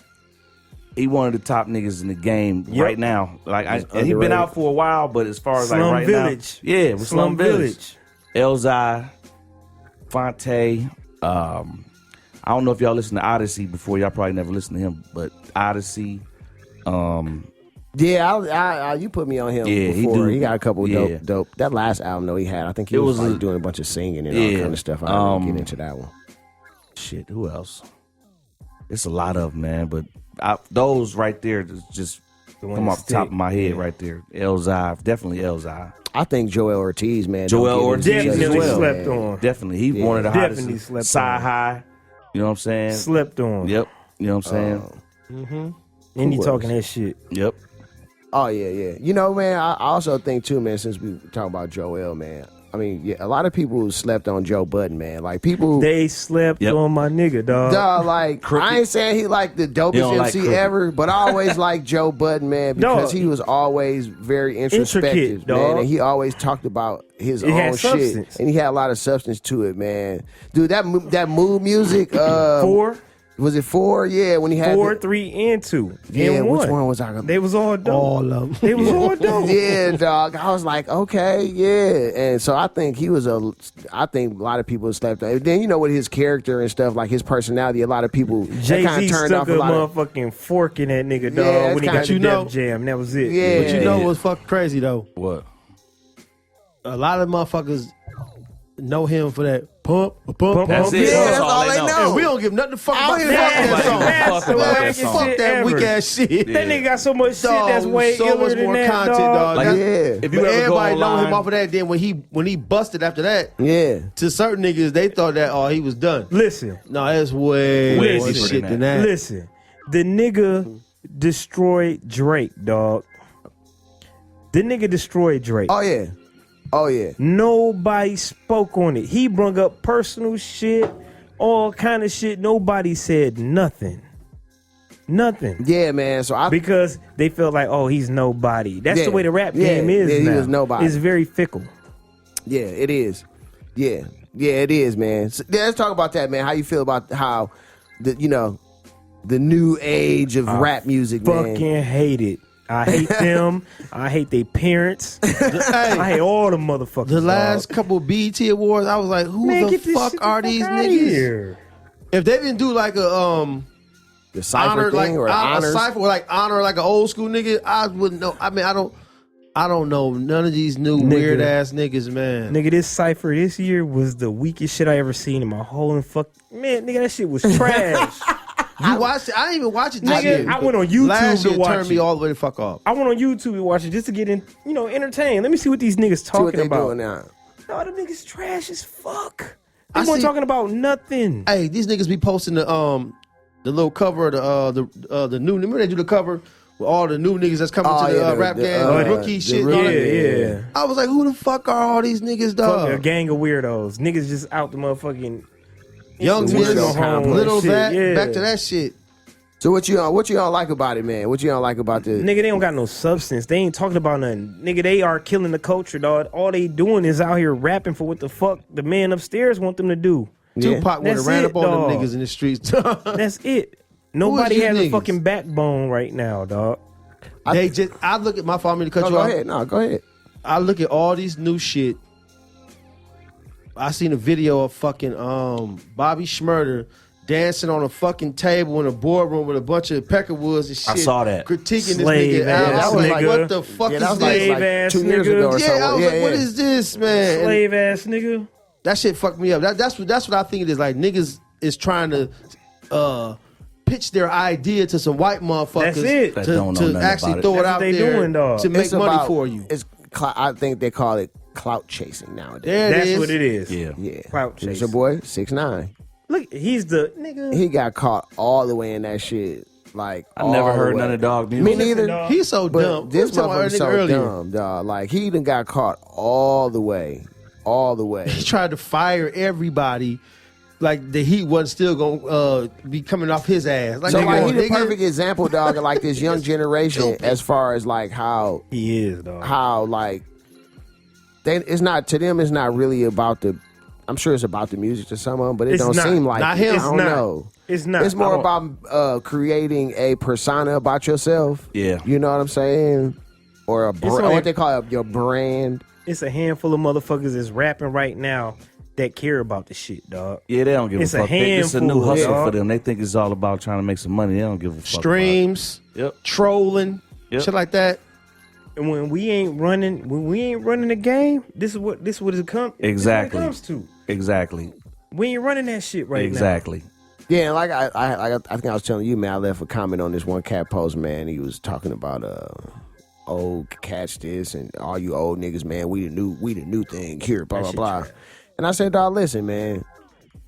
he one of the top niggas in the game Yep. right now. Like and he been underrated. out for a while, but as far as like Slum right Village. now, yeah, with Slum Village. Village. Elzai, Fonte. I don't know if y'all listen to Odyssey before. Y'all probably never listened to him, but Odyssey. Yeah, I you put me on him Yeah, he before. do. He got a couple Yeah. dope. That last album though he had, I think he It was was like a- doing a bunch of singing and all Yeah, kind of stuff. I didn't get into that one. Shit, who else? It's a lot of them, man, but those right there just The one come that off the top stick. of my head right there. Elzai, definitely Elzai. I think Joel Ortiz, man. Joel don't get Ortiz into as it Definitely well, slept man. on. Definitely, he one of the Definitely hottest. slept Sci on. high, you know what I'm saying? Slept on. Yep, you know what I'm saying? And he Who talking else? that shit. Yep. Oh yeah. You know, man. I also think too, man. Since we talking about Joel, man. I mean, yeah, a lot of people slept on Joe Budden, man. Like people. They slept Yep. on my nigga, dog. Dog, like Crooked. I ain't saying he like the He dopest don't like MC Crooked. ever, but I always like Joe Budden, man, because Dog. he was always very introspective, Intricate, man, dog. and he always talked about his It had own substance. shit, and he had a lot of substance to it, man. Dude, that mood music, 4, was it 4? Yeah, when he had 4, the- 3, and 2. Yeah, and which one was I gonna? They was all dope. All of them. They was all dope. Yeah, dog. I was like, okay, yeah, and so I think I think a lot of people slept on. Then you know with his character and stuff, like his personality, a lot of people that Jay kind Z of turned stuck off a a lot of. motherfucking fork in that nigga, dog, Yeah, when he it's got kinda- the you know- Def Jam. That was it. Yeah. But you know what's fucking crazy though? What? A lot of motherfuckers know him for that pump. That's it. Yeah, That's that's all all they they know. know. And we don't give nothing to fuck I about don't that give a fuck song. That's the Fuck wackest that Fuck shit that ever. weak ass shit. That nigga got so much shit Dog, that's way so iller much than more that, content, dog. dog. Like, Yeah. if you But ever go everybody know online, him off of that. Then when he busted after that, Yeah. to certain niggas they thought that he was done. Listen, No, that's way Way more deeper shit than than that. that. listen. The nigga destroyed Drake, dog. The nigga destroyed Drake. Oh yeah. Oh yeah. Nobody spoke on it. He brung up personal shit, all kind of shit. Nobody said nothing. Nothing. Yeah, man. So I Because they felt like, oh, he's nobody. That's Yeah. the way the rap Yeah. game is Yeah, he now. was nobody. It's very fickle. Yeah, it is. Yeah, it is, man. So, let's talk about that, man. How you feel about how the new age of rap music, man? Fucking hate it. I hate them. I hate their parents. I hate all the motherfuckers. The last couple of BET awards, I was like, who the fuck are these niggas? Here. If they didn't do like a The cypher honor, thing like or a honors? cypher, like honor, like an old school nigga, I wouldn't know. I mean, I don't know none of these new weird ass niggas, man. Nigga, this cypher this year was the weakest shit I ever seen in my whole man. Nigga, that shit was trash. You watched it? I didn't even watch it this Nigga, year. I went on YouTube Last to year watch turned me it. all the way the fuck off. I went on YouTube to watch it just to get in, entertained. Let me see what these niggas See what talking they about. doing now. No, them niggas trash as fuck. I They weren't see- talking about nothing. Hey, these niggas be posting the little cover of the new. Remember they do the cover with all the new niggas that's coming to the rap game, rookie shit. rookie, and all that? Yeah. I was like, who the fuck are all these niggas, dog? Fuck a gang of weirdos. Niggas just out the motherfucking Young Weirdo niggas, complex. little Shit, that, yeah. back to that shit. So what you don't like about it, man? What you don't like about the Nigga, they don't got no substance. They ain't talking about nothing. Nigga, they are killing the culture, dog. All they doing is out here rapping for what the fuck the man upstairs want them to do. Yeah. Tupac would have That's ran it, up on dog. them niggas in the streets. That's it. Nobody you has a niggas? fucking backbone right now, dog. I look at my fault, me to cut No, you go off. ahead. No, go ahead. I look at all these new shit. I seen a video of fucking Bobby Shmurda dancing on a fucking table in a boardroom with a bunch of peckerwoods and shit. I saw that. Critiquing Slave this nigga ass out. I was like, nigga. what the fuck Yeah, that is was this? like ass 2 years nigga. ago or Yeah, something. I was like, what is this, man? And Slave ass nigga. that shit fucked me up. That's what I think it is. Like niggas is trying to pitch their idea to some white motherfuckers That's it. That don't know to nothing actually about it. throw it That's out what they there doing, dog. to make It's money about- for you. I think they call it clout chasing nowadays. There it That's is. what it is. Yeah. Yeah. Clout It's chase. your boy 6ix9ine. Look, he's the nigga. He got caught all the way in that shit. Like I never all heard the none way. of dog Me music. neither. dog. He's so But dumb. this We were talking about motherfucker's that so nigga earlier. dumb, dog. Like he done got caught all the way. He tried to fire everybody. Like the heat wasn't still gonna be coming off his ass. Like, So nigga, like he the nigga, perfect example, dog, of like this young generation as far as like how He is, dog. like it's not to them. It's not really about the. I'm sure it's about the music to some of them, but it It's don't not. seem like Not it. him. I It's don't not. know. It's not. It's more I don't- about creating a persona about yourself. Yeah. You know what I'm saying? Or only- what they call it, your brand. It's a handful of motherfuckers that's rapping right now that care about the shit, dog. Yeah, they don't give It's a a fuck. It's a new handful, hustle dog. for them. They think it's all about trying to make some money. They don't give a fuck. streams, Yep. trolling, Yep. shit like that. And when we ain't running the game, this is what it comes. Exactly. This is what it comes to. Exactly. We ain't running that shit right Exactly. Yeah, like I think I was telling you, man. I left a comment on this one cat post, man. He was talking about old catch this and all you old niggas, man. We the new thing here, blah blah blah. And I said, dog, listen, man.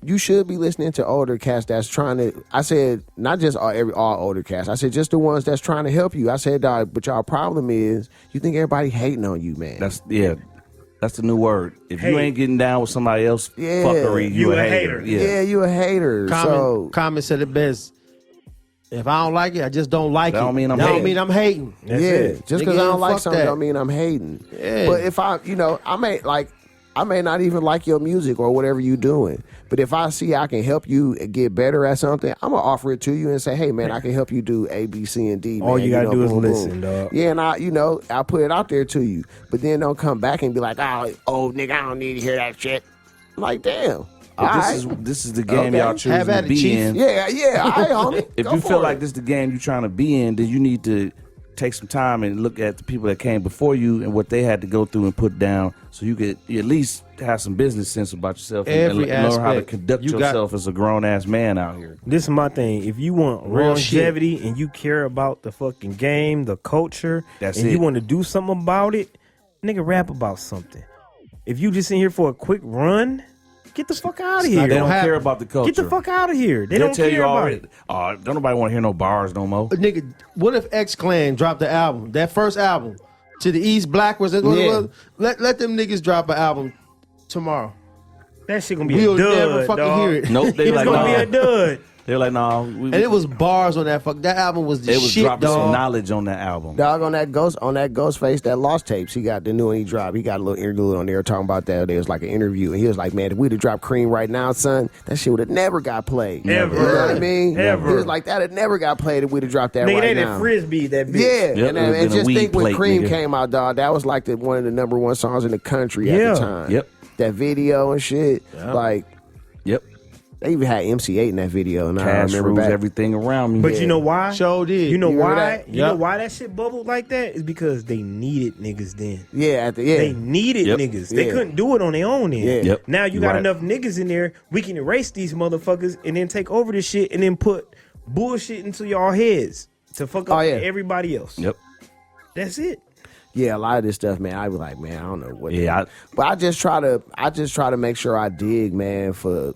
You should be listening to older cats that's trying to. I said not just all older cats. I said just the ones that's trying to help you. I said, dog, but y'all problem is you think everybody hating on you, man. That's the new word. If you Hate. ain't getting down with somebody else Yeah. fuckery, you a hater. yeah, you a hater. So Common said it best. If I don't like it, I just don't like That it. don't mean I'm That don't hating. mean I'm hating. That's yeah, it. just because Nigga, I don't like fuck something that. don't mean I'm hating. Yeah. But if I may not even like your music or whatever you doing. But if I see I can help you get better at something, I'm gonna offer it to you and say, hey man, I can help you do A, B, C, and D. All man. you gotta do is boom, boom. listen, dog. Yeah, and I'll put it out there to you. But then don't come back and be like, oh nigga, I don't need to hear that shit. I'm like, damn. This is the game Okay. y'all Have choosing at to it, be Chief. in. Yeah, all right, homie. If Go you for feel it. like this is the game you're trying to be in, then you need to take some time and look at the people that came before you and what they had to go through and put down, so you could at least have some business sense about yourself and Every learn how to aspect. conduct You got- yourself as a grown ass man out here. This is my thing. If you want Real longevity and you care about the fucking game, the culture, That's and it. you want to do something about it, nigga, rap about something. If you just in here for a quick run, get the fuck out of They here. don't happen. care about the culture. Get the fuck out of here. They They'll don't tell care you about already. it. Don't nobody want to hear no bars no more. Nigga, what if X Clan dropped the album, that first album, To the East Black was that what it Yeah. was? Let them niggas drop an album tomorrow. That shit gonna be We'll a dud, never fucking dog. hear it. Nope, they It's like gonna be nah. a dud. They're like, no. And it was bars on that. That album was the It was shit, dropping some dog. knowledge on that album. Dog on that Ghostface, that Lost tapes. He got the new one he dropped. He got a little interlude on there talking about that. There was like an interview, and he was like, "Man, if we'd have dropped Cream right now, son, that shit would have never got played. Ever. You know what I mean? Ever. He was like, that had never got played if we'd have dropped that Nigga, right they now. did Frisbee, that bitch. Yeah, Yep, it and would've been a just weed think when plate, Cream nigga. came out, dog, that was like one of the number one songs in the country at Yeah. the time. Yep. That video and shit, like Yep. they even had MC8 in that video. And I Cash remember rules back. everything around me. But you know why? Sure did. You know You remember why? that? You know Yep. why that shit bubbled like that? Is because they needed niggas then. Yeah, They needed Yep. niggas. They Yeah. couldn't do it on their own end. Yeah. Yep. Now you You're got right. enough niggas in there. We can erase these motherfuckers and then take over this shit and then put bullshit into y'all heads to fuck up Oh, yeah. everybody else. Yep. That's it. Yeah, a lot of this stuff, man. I was like, man, I don't know what. Yeah, but I just try to make sure I dig, man, for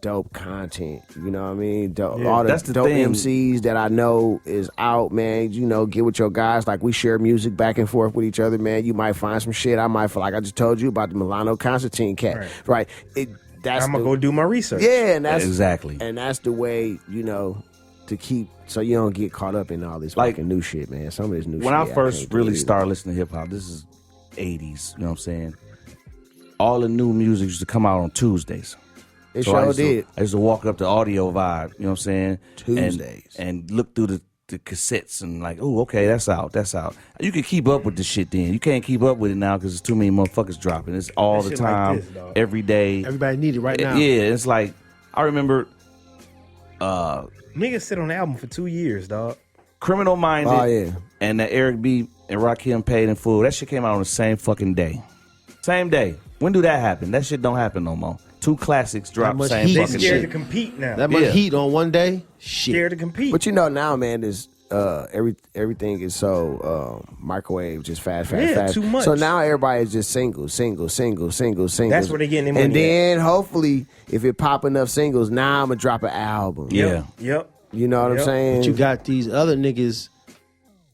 dope content. You know what I mean? All the that's the dope thing. MCs that I know is out, man. You know, get with your guys. Like we share music back and forth with each other, man. You might find some shit. I might feel like I just told you about the Milano Constantine cat, right? That's I'm gonna go do my research. Yeah, and that's Exactly. and that's the way, you know, to keep so you don't get caught up in all this Like, fucking new shit, man. Some of this new shit. when I can't first do really either. started listening to hip hop, this is 80s, you know what I'm saying? All the new music used to come out on Tuesdays. It So I sure used to- did. I used to walk up to Audio Vibe, you know what I'm saying? Tuesdays. And look through the cassettes and like, oh, okay, that's out. You can keep up with the shit then. You can't keep up with it now because there's too many motherfuckers dropping. It's all That the shit like time, this, dog. every day. Everybody need it right now. Yeah, it's like, I remember Niggas sit on the album for 2 years, dog. Criminal Minded Oh, yeah. and the Eric B. and Rakim Paid in Full. That shit came out on the same fucking day. Same day. When do that happen? That shit don't happen no more. Two classics drop much same heat. They fucking scared to shit. compete now. That much Yeah. heat on one day? Shit. Scared to compete. But you know now, man, is everything is so microwave, just fast. Yeah, too much. So now everybody is just singles. That's where they getting their And money then hopefully, if it pop enough singles, now I'm gonna drop an album. Yeah. Yep. You know what I'm Yep. saying? But you got these other niggas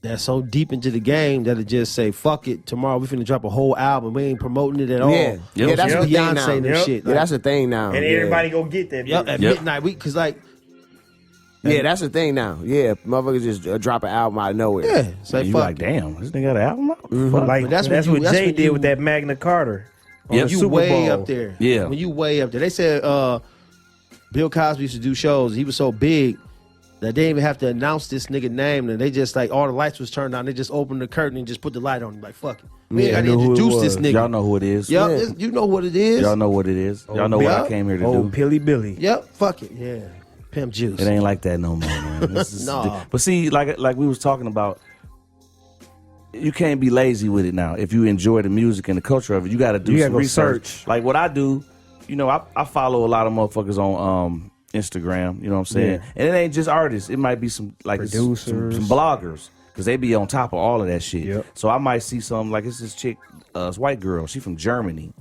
that's so deep into the game that'll just say, fuck it, tomorrow we finna drop a whole album. We ain't promoting it at all. yeah, Yep. yeah, that's Yep. the thing Beyonce now. and Yep. shit. Yeah, that's the thing now. And yeah. everybody go get that. Yep, bitch. at Yep. midnight, cause like, Yeah, that's the thing now. Yeah, motherfuckers just drop an album out of nowhere. yeah, say And you fuck like, it. damn, this nigga got an album out? Fuck. Like But that's, that's what when you- Jay when did you- with that Magna Carta. On Yep. the You Super way Bowl. up there. Yeah. When you way up there. They said Bill Cosby used to do shows. He was so big that they didn't even have to announce this nigga name. And they just like, all the lights was turned on. They just opened the curtain and just put the light on. Like, fuck it. We ain't Yeah, got I to knew who it introduce this was. nigga. Y'all know who it is. Yep, Yeah. you know what it is. Y'all know what it is. Y'all know what I Bill. came here to Old do. Pilly Billy. Yep, fuck it. Yeah. Pimp juice. It ain't like that no more, man. This is Nah. But see, like we was talking about, you can't be lazy with it now. If you enjoy the music and the culture of it, you got to do You some gotta go research. search. Like what I do, you know, I follow a lot of motherfuckers on Instagram. You know what I'm saying? Yeah. And it ain't just artists. It might be some like Producers. some bloggers. Because they be on top of all of that shit. Yep. So I might see something like it's this chick, this white girl. She from Germany.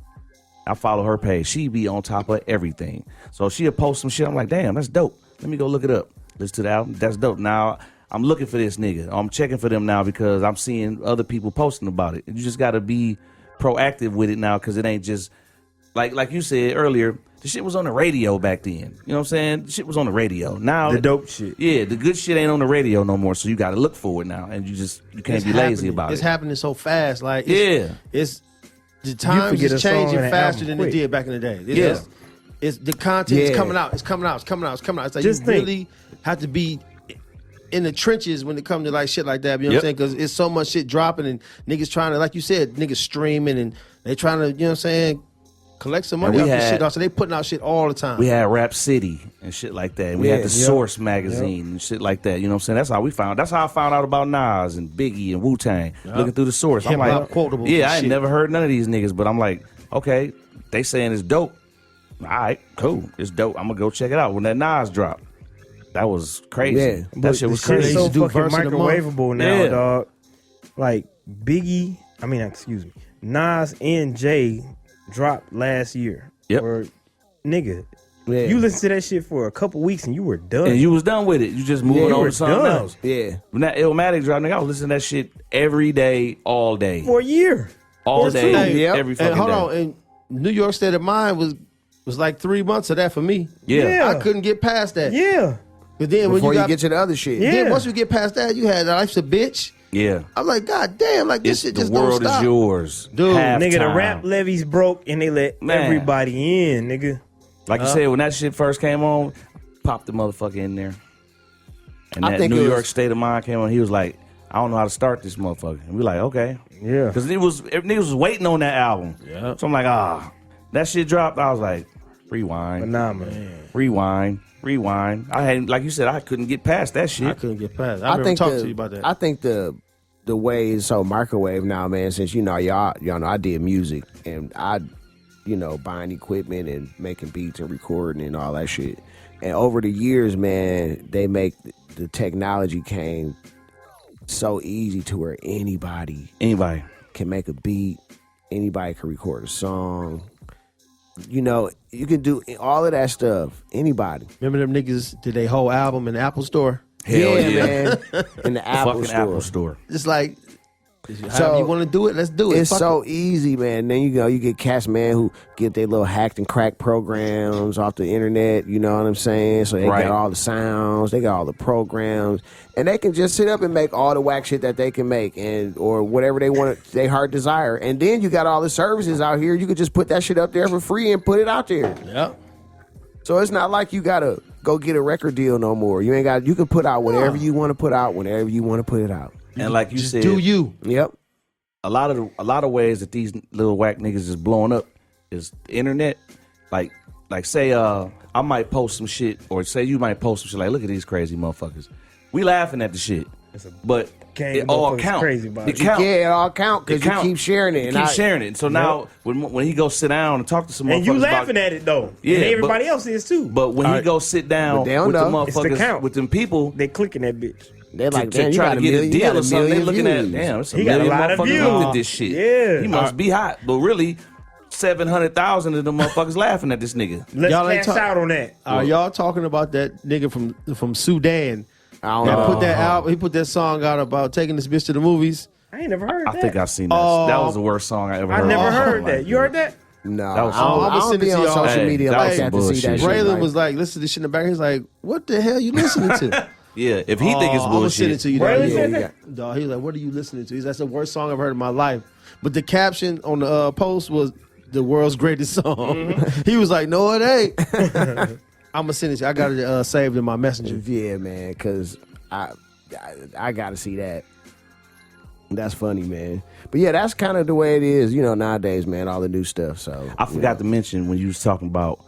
I follow her page. She be on top of everything. So she'll post some shit. I'm like, damn, that's dope. Let me go look it up. Listen to the album. That's dope. Now I'm looking for this nigga. I'm checking for them now because I'm seeing other people posting about it. You just got to be proactive with it now because it ain't just like you said earlier. The shit was on the radio back then. You know what I'm saying? The shit was on the radio. Now The dope shit. Yeah, the good shit ain't on the radio no more. So you got to look for it now, and you can't It's be lazy happening. about It's it. happening so fast. Like, Yeah. it's the times forget is a song changing and an faster album than quick. it did back in the day. Yeah. It's the content is Yeah. coming out. It's coming out. It's coming out. It's coming out. It's like Just you think. really have to be in the trenches when it comes to like shit like that. You know what I'm saying? Because it's so much shit dropping and niggas trying to, like you said, niggas streaming and they trying to, you know what I'm saying, collect some money we off this had- shit. So they putting out shit all the time. We had Rap City and shit like that. And we had the Yeah. Source magazine and shit like that. You know what I'm saying? That's how I found out about Nas and Biggie and Wu-Tang. Looking through the Source. I'm Hip-hop like, quotables yeah, and I ain't shit. never heard none of these niggas, but I'm like, okay, they saying it's dope. All right, cool. It's dope. I'm going to go check it out. When that Nas dropped, that was crazy. Yeah. That shit was The shit's crazy. so to do fucking verse of the month. microwavable now, Yeah. dog. Like Biggie, excuse me, Nas and Jay dropped last year. Yep. Or nigga, Yeah. you listened to that shit for a couple weeks and you were done. And you was done with it. You just moving you on were to something done. else. Yeah. When that Illmatic dropped, nigga, I was listening to that shit every day, all day. for a year. All That's day, true. Yep. every fucking and hold day. on, and New York State of Mind was like 3 months of that for me. Yeah. Yeah. I couldn't get past that. Yeah. But then when before you you get to the other shit. Yeah. then once you get past that, you had Life's a Bitch. Yeah. I'm like, God damn, like this shit The just don't world stop. is yours. Dude, Nigga, the Halftime. rap levies broke and they let Man. everybody in, nigga. Like you said, when that shit first came on, popped the motherfucker in there. And I that think New it York was- State of Mind came on. He was like, I don't know how to start this motherfucker. And we like, okay. Yeah. Because niggas was waiting on that album. Yeah. So I'm like, that shit dropped. I was like, rewind. Phenomenal. Rewind. I hadn't, like you said, I couldn't get past that shit. I couldn't get past it. I remember talking to you about that. I think the way it's so microwave now, man, since y'all know I did music and I, buying equipment and making beats and recording and all that shit. And over the years, man, the technology came so easy to where anybody can make a beat, anybody can record a song. You can do all of that stuff. Anybody. Remember them niggas did their whole album in the Apple Store? Hell yeah. man. In the Apple Fucking Store. Apple Store. It's like, however you want to do it, let's do it. It's Fuck so easy, man. Then you get cats, man, who get their little hacked and cracked programs off the internet. You know what I'm saying? So they Right. got all the sounds, they got all the programs, and they can just sit up and make all the whack shit that they can make, or whatever they want, they heart desire. And then you got all the services out here. You could just put that shit up there for free and put it out there. Yep. So it's not like you gotta go get a record deal no more. You ain't got. You can put out whatever you want to put out whenever you want to put it out. And like you said, Do you? Yep. a lot of ways that these little whack niggas is blowing up is the internet. Like say I might post some shit, or say you might post some shit like, look at these crazy motherfuckers. We laughing at the shit, but gang it all motherfuckers count. crazy about It it. count. Yeah, it all count because It you count. keep sharing it. You keep sharing it. So now when he goes sit down and talk to some And motherfuckers you laughing about, at it though. Yeah, and everybody but- else is too. but when he goes sit down But they don't with the know. It's the motherfuckers, count. with them people, They clicking that bitch. They're like, to damn, you try got to a get million, a you deal got or a something, they million looking at, views. damn, it's a He got a million lot of motherfuckers views. looked at this shit. Yeah. He must be hot. But really, 700,000 of them motherfuckers laughing at this nigga. Let's Y'all ain't cash talk- out on that. Are y'all talking about that nigga from Sudan? I don't That know. put that album, he put that song out about taking this bitch to the movies. I ain't never heard I that. think I've seen that. Oh. That was the worst song I ever heard. I never in my heard life, that. You heard that? No, That was- I don't, I'ma I don't send it be to on y'all. social Hey, media that like was that some to see that bullshit. shit. Braylon like- was like, listen to this shit in the back. He's like, what the hell you listening to? Yeah, if he think it's I'm gonna send it bullshit. to you. Braylon Dog. said Yeah, that? dog, he was like, what are you listening to? He's like, that's the worst song I've heard in my life. But the caption on the post was the world's greatest song. Mm-hmm. He was like, no, it ain't. I'm gonna send it to you. I got it saved in my messenger. Yeah, man, because I got to see that. That's funny, man. But yeah, that's kind of the way it is, nowadays, man, all the new stuff. So I forgot to mention when you was talking about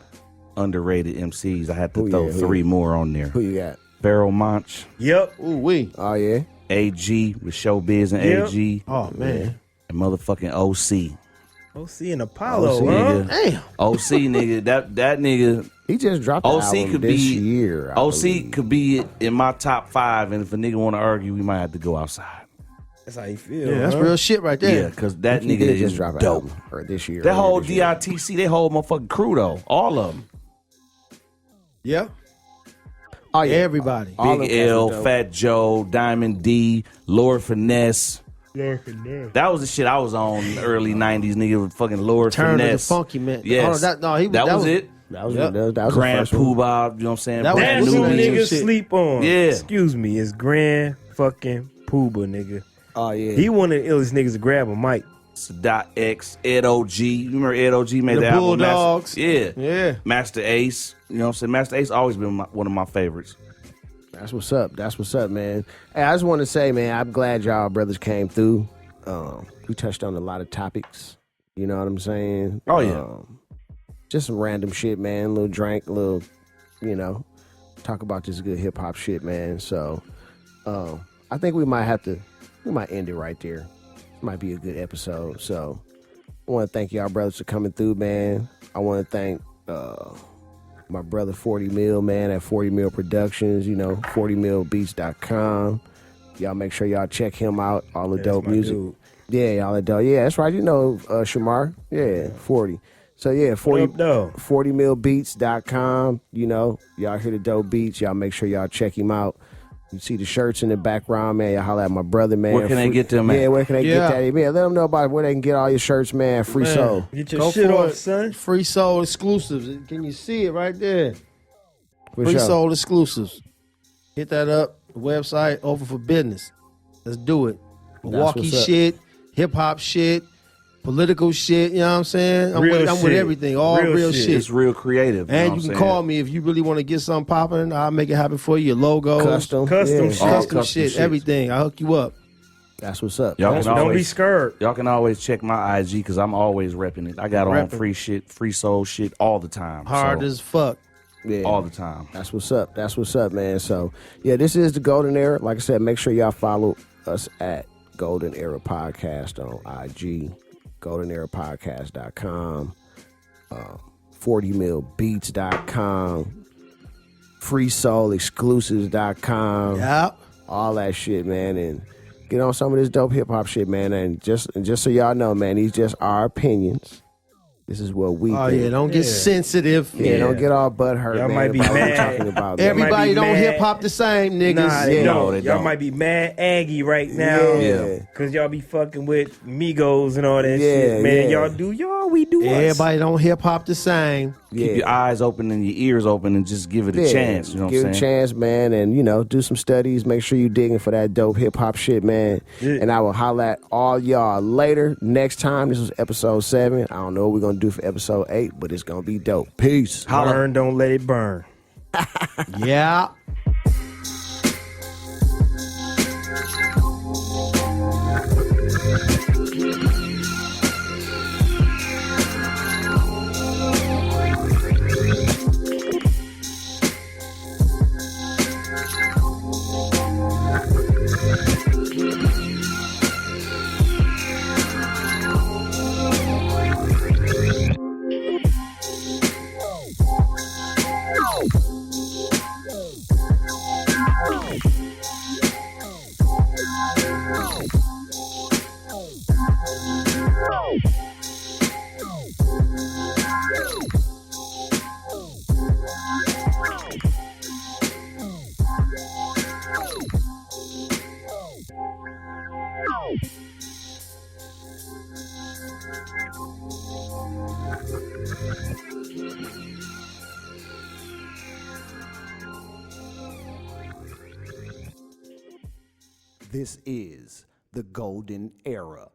underrated MCs, I had to Who throw you- who three you- more on there. Who you got? Pharoah Monch, Yep. Ooh, we. Oh, yeah? AG with Showbiz and Yep. AG, Oh, man. and motherfucking OC. OC and Apollo, OC, huh? Nigga. Damn. OC nigga, that nigga. He just dropped the OC album could this be year. I OC believe. could be in my top 5, and if a nigga want to argue, we might have to go outside. That's how you feel. Yeah, that's huh? real shit right Yeah, there. because that He nigga did is just drop an dope. album, or this year. That earlier whole this year. DITC, they whole motherfucking crew though, all of them. Yeah. Oh, yeah. Everybody. All Big of them L, cats was dope. Fat Joe, Diamond D, Lord Finesse. That was the shit I was on in the early 90s, nigga, with fucking Lord Turn of the Finesse. Funky Man. Yes. Oh, that was it. That was, Yep. that was the Grand first one. Poobah, you know what I'm saying? That was Brand That's New who Niggas new. niggas shit. sleep on. Yeah. Excuse me, it's Grand fucking Pooba, nigga. Oh, yeah. He one of the illest niggas to grab a mic. Sadat X, Ed OG. You remember Ed OG made The the album? Bulldogs. Yeah. Yeah. Master Ace. You know what I'm saying? Master Ace always been one of my favorites. That's what's up. That's what's up, man. Hey, I just want to say, man, I'm glad y'all brothers came through. We touched on a lot of topics. You know what I'm saying? Oh, yeah. Just some random shit, man. A little drink, a little, talk about this good hip hop shit, man. So, I think we might end it right there. Might be a good episode. So, I want to thank y'all brothers for coming through, man. I want to thank my brother 40 Mil, man, at 40 Mil Productions, 40milbeats.com. Y'all make sure y'all check him out. All the dope my music. dude. Yeah, all the dope. Yeah, that's right. Shamar. Yeah, 40. So yeah, 40milbeats.com. Y'all hear the dope beats. Y'all make sure y'all check him out. You see the shirts in the background, man. Y'all holler at my brother, man. Where can they get them at? Yeah, where can they Yeah. get that? Yeah, let them know about where they can get all your shirts, man. Free Man. soul. Get your Go shit for off, it. son. Free Soul exclusives. Can you see it right there? For Free sure. Soul exclusives. Hit that up. The website open for business. Let's do it. Milwaukee what's up. shit, hip hop shit, political shit. You know what I'm saying? I'm Real with shit. everything. All real shit. It's real creative. And know you what can I'm call saying? me if you really want to get something popping. I'll make it happen for you. Your logos, Custom Custom yeah. shit. All custom custom shit, shit. everything. I'll hook you up. That's what's up. Y'all That's can Don't be always scared. Y'all can always check my IG because I'm always repping it. I got on Repping. free shit, free soul shit all the time. Hard so, as fuck. yeah. all the time. That's what's up. That's what's up, man. So, yeah, this is the Golden Era. Like I said, make sure y'all follow us at Golden Era Podcast on IG, goldenerapodcast.com, 40millbeats.com, freesoulexclusives.com, Yep. all that shit, man. And get on some of this dope hip hop shit, man. And just so y'all know, man, these just our opinions. This is what we Oh think. yeah, don't get Yeah. sensitive. Yeah, don't get all butthurt, Y'all man. might be about what we're mad. talking about, man. Everybody be don't mad. hip hop the same, niggas. Nah, they Yeah. don't. No, they Y'all don't. might be mad aggy right now. Yeah. Cause y'all be fucking with Migos and all that Yeah, shit. Man, yeah. y'all do y'all, we do us. Everybody don't hip hop the same. Keep your eyes open and your ears open and just give it a chance. You know what Give I'm it a saying? chance, man, and do some studies. Make sure you digging for that dope hip hop shit, man. Yeah. And I will holler at all y'all later. Next time, this was episode 7. I don't know what we're gonna do for episode 8, but it's gonna be dope. Peace. Burn, don't let it burn. Yeah. This is the Golden Era.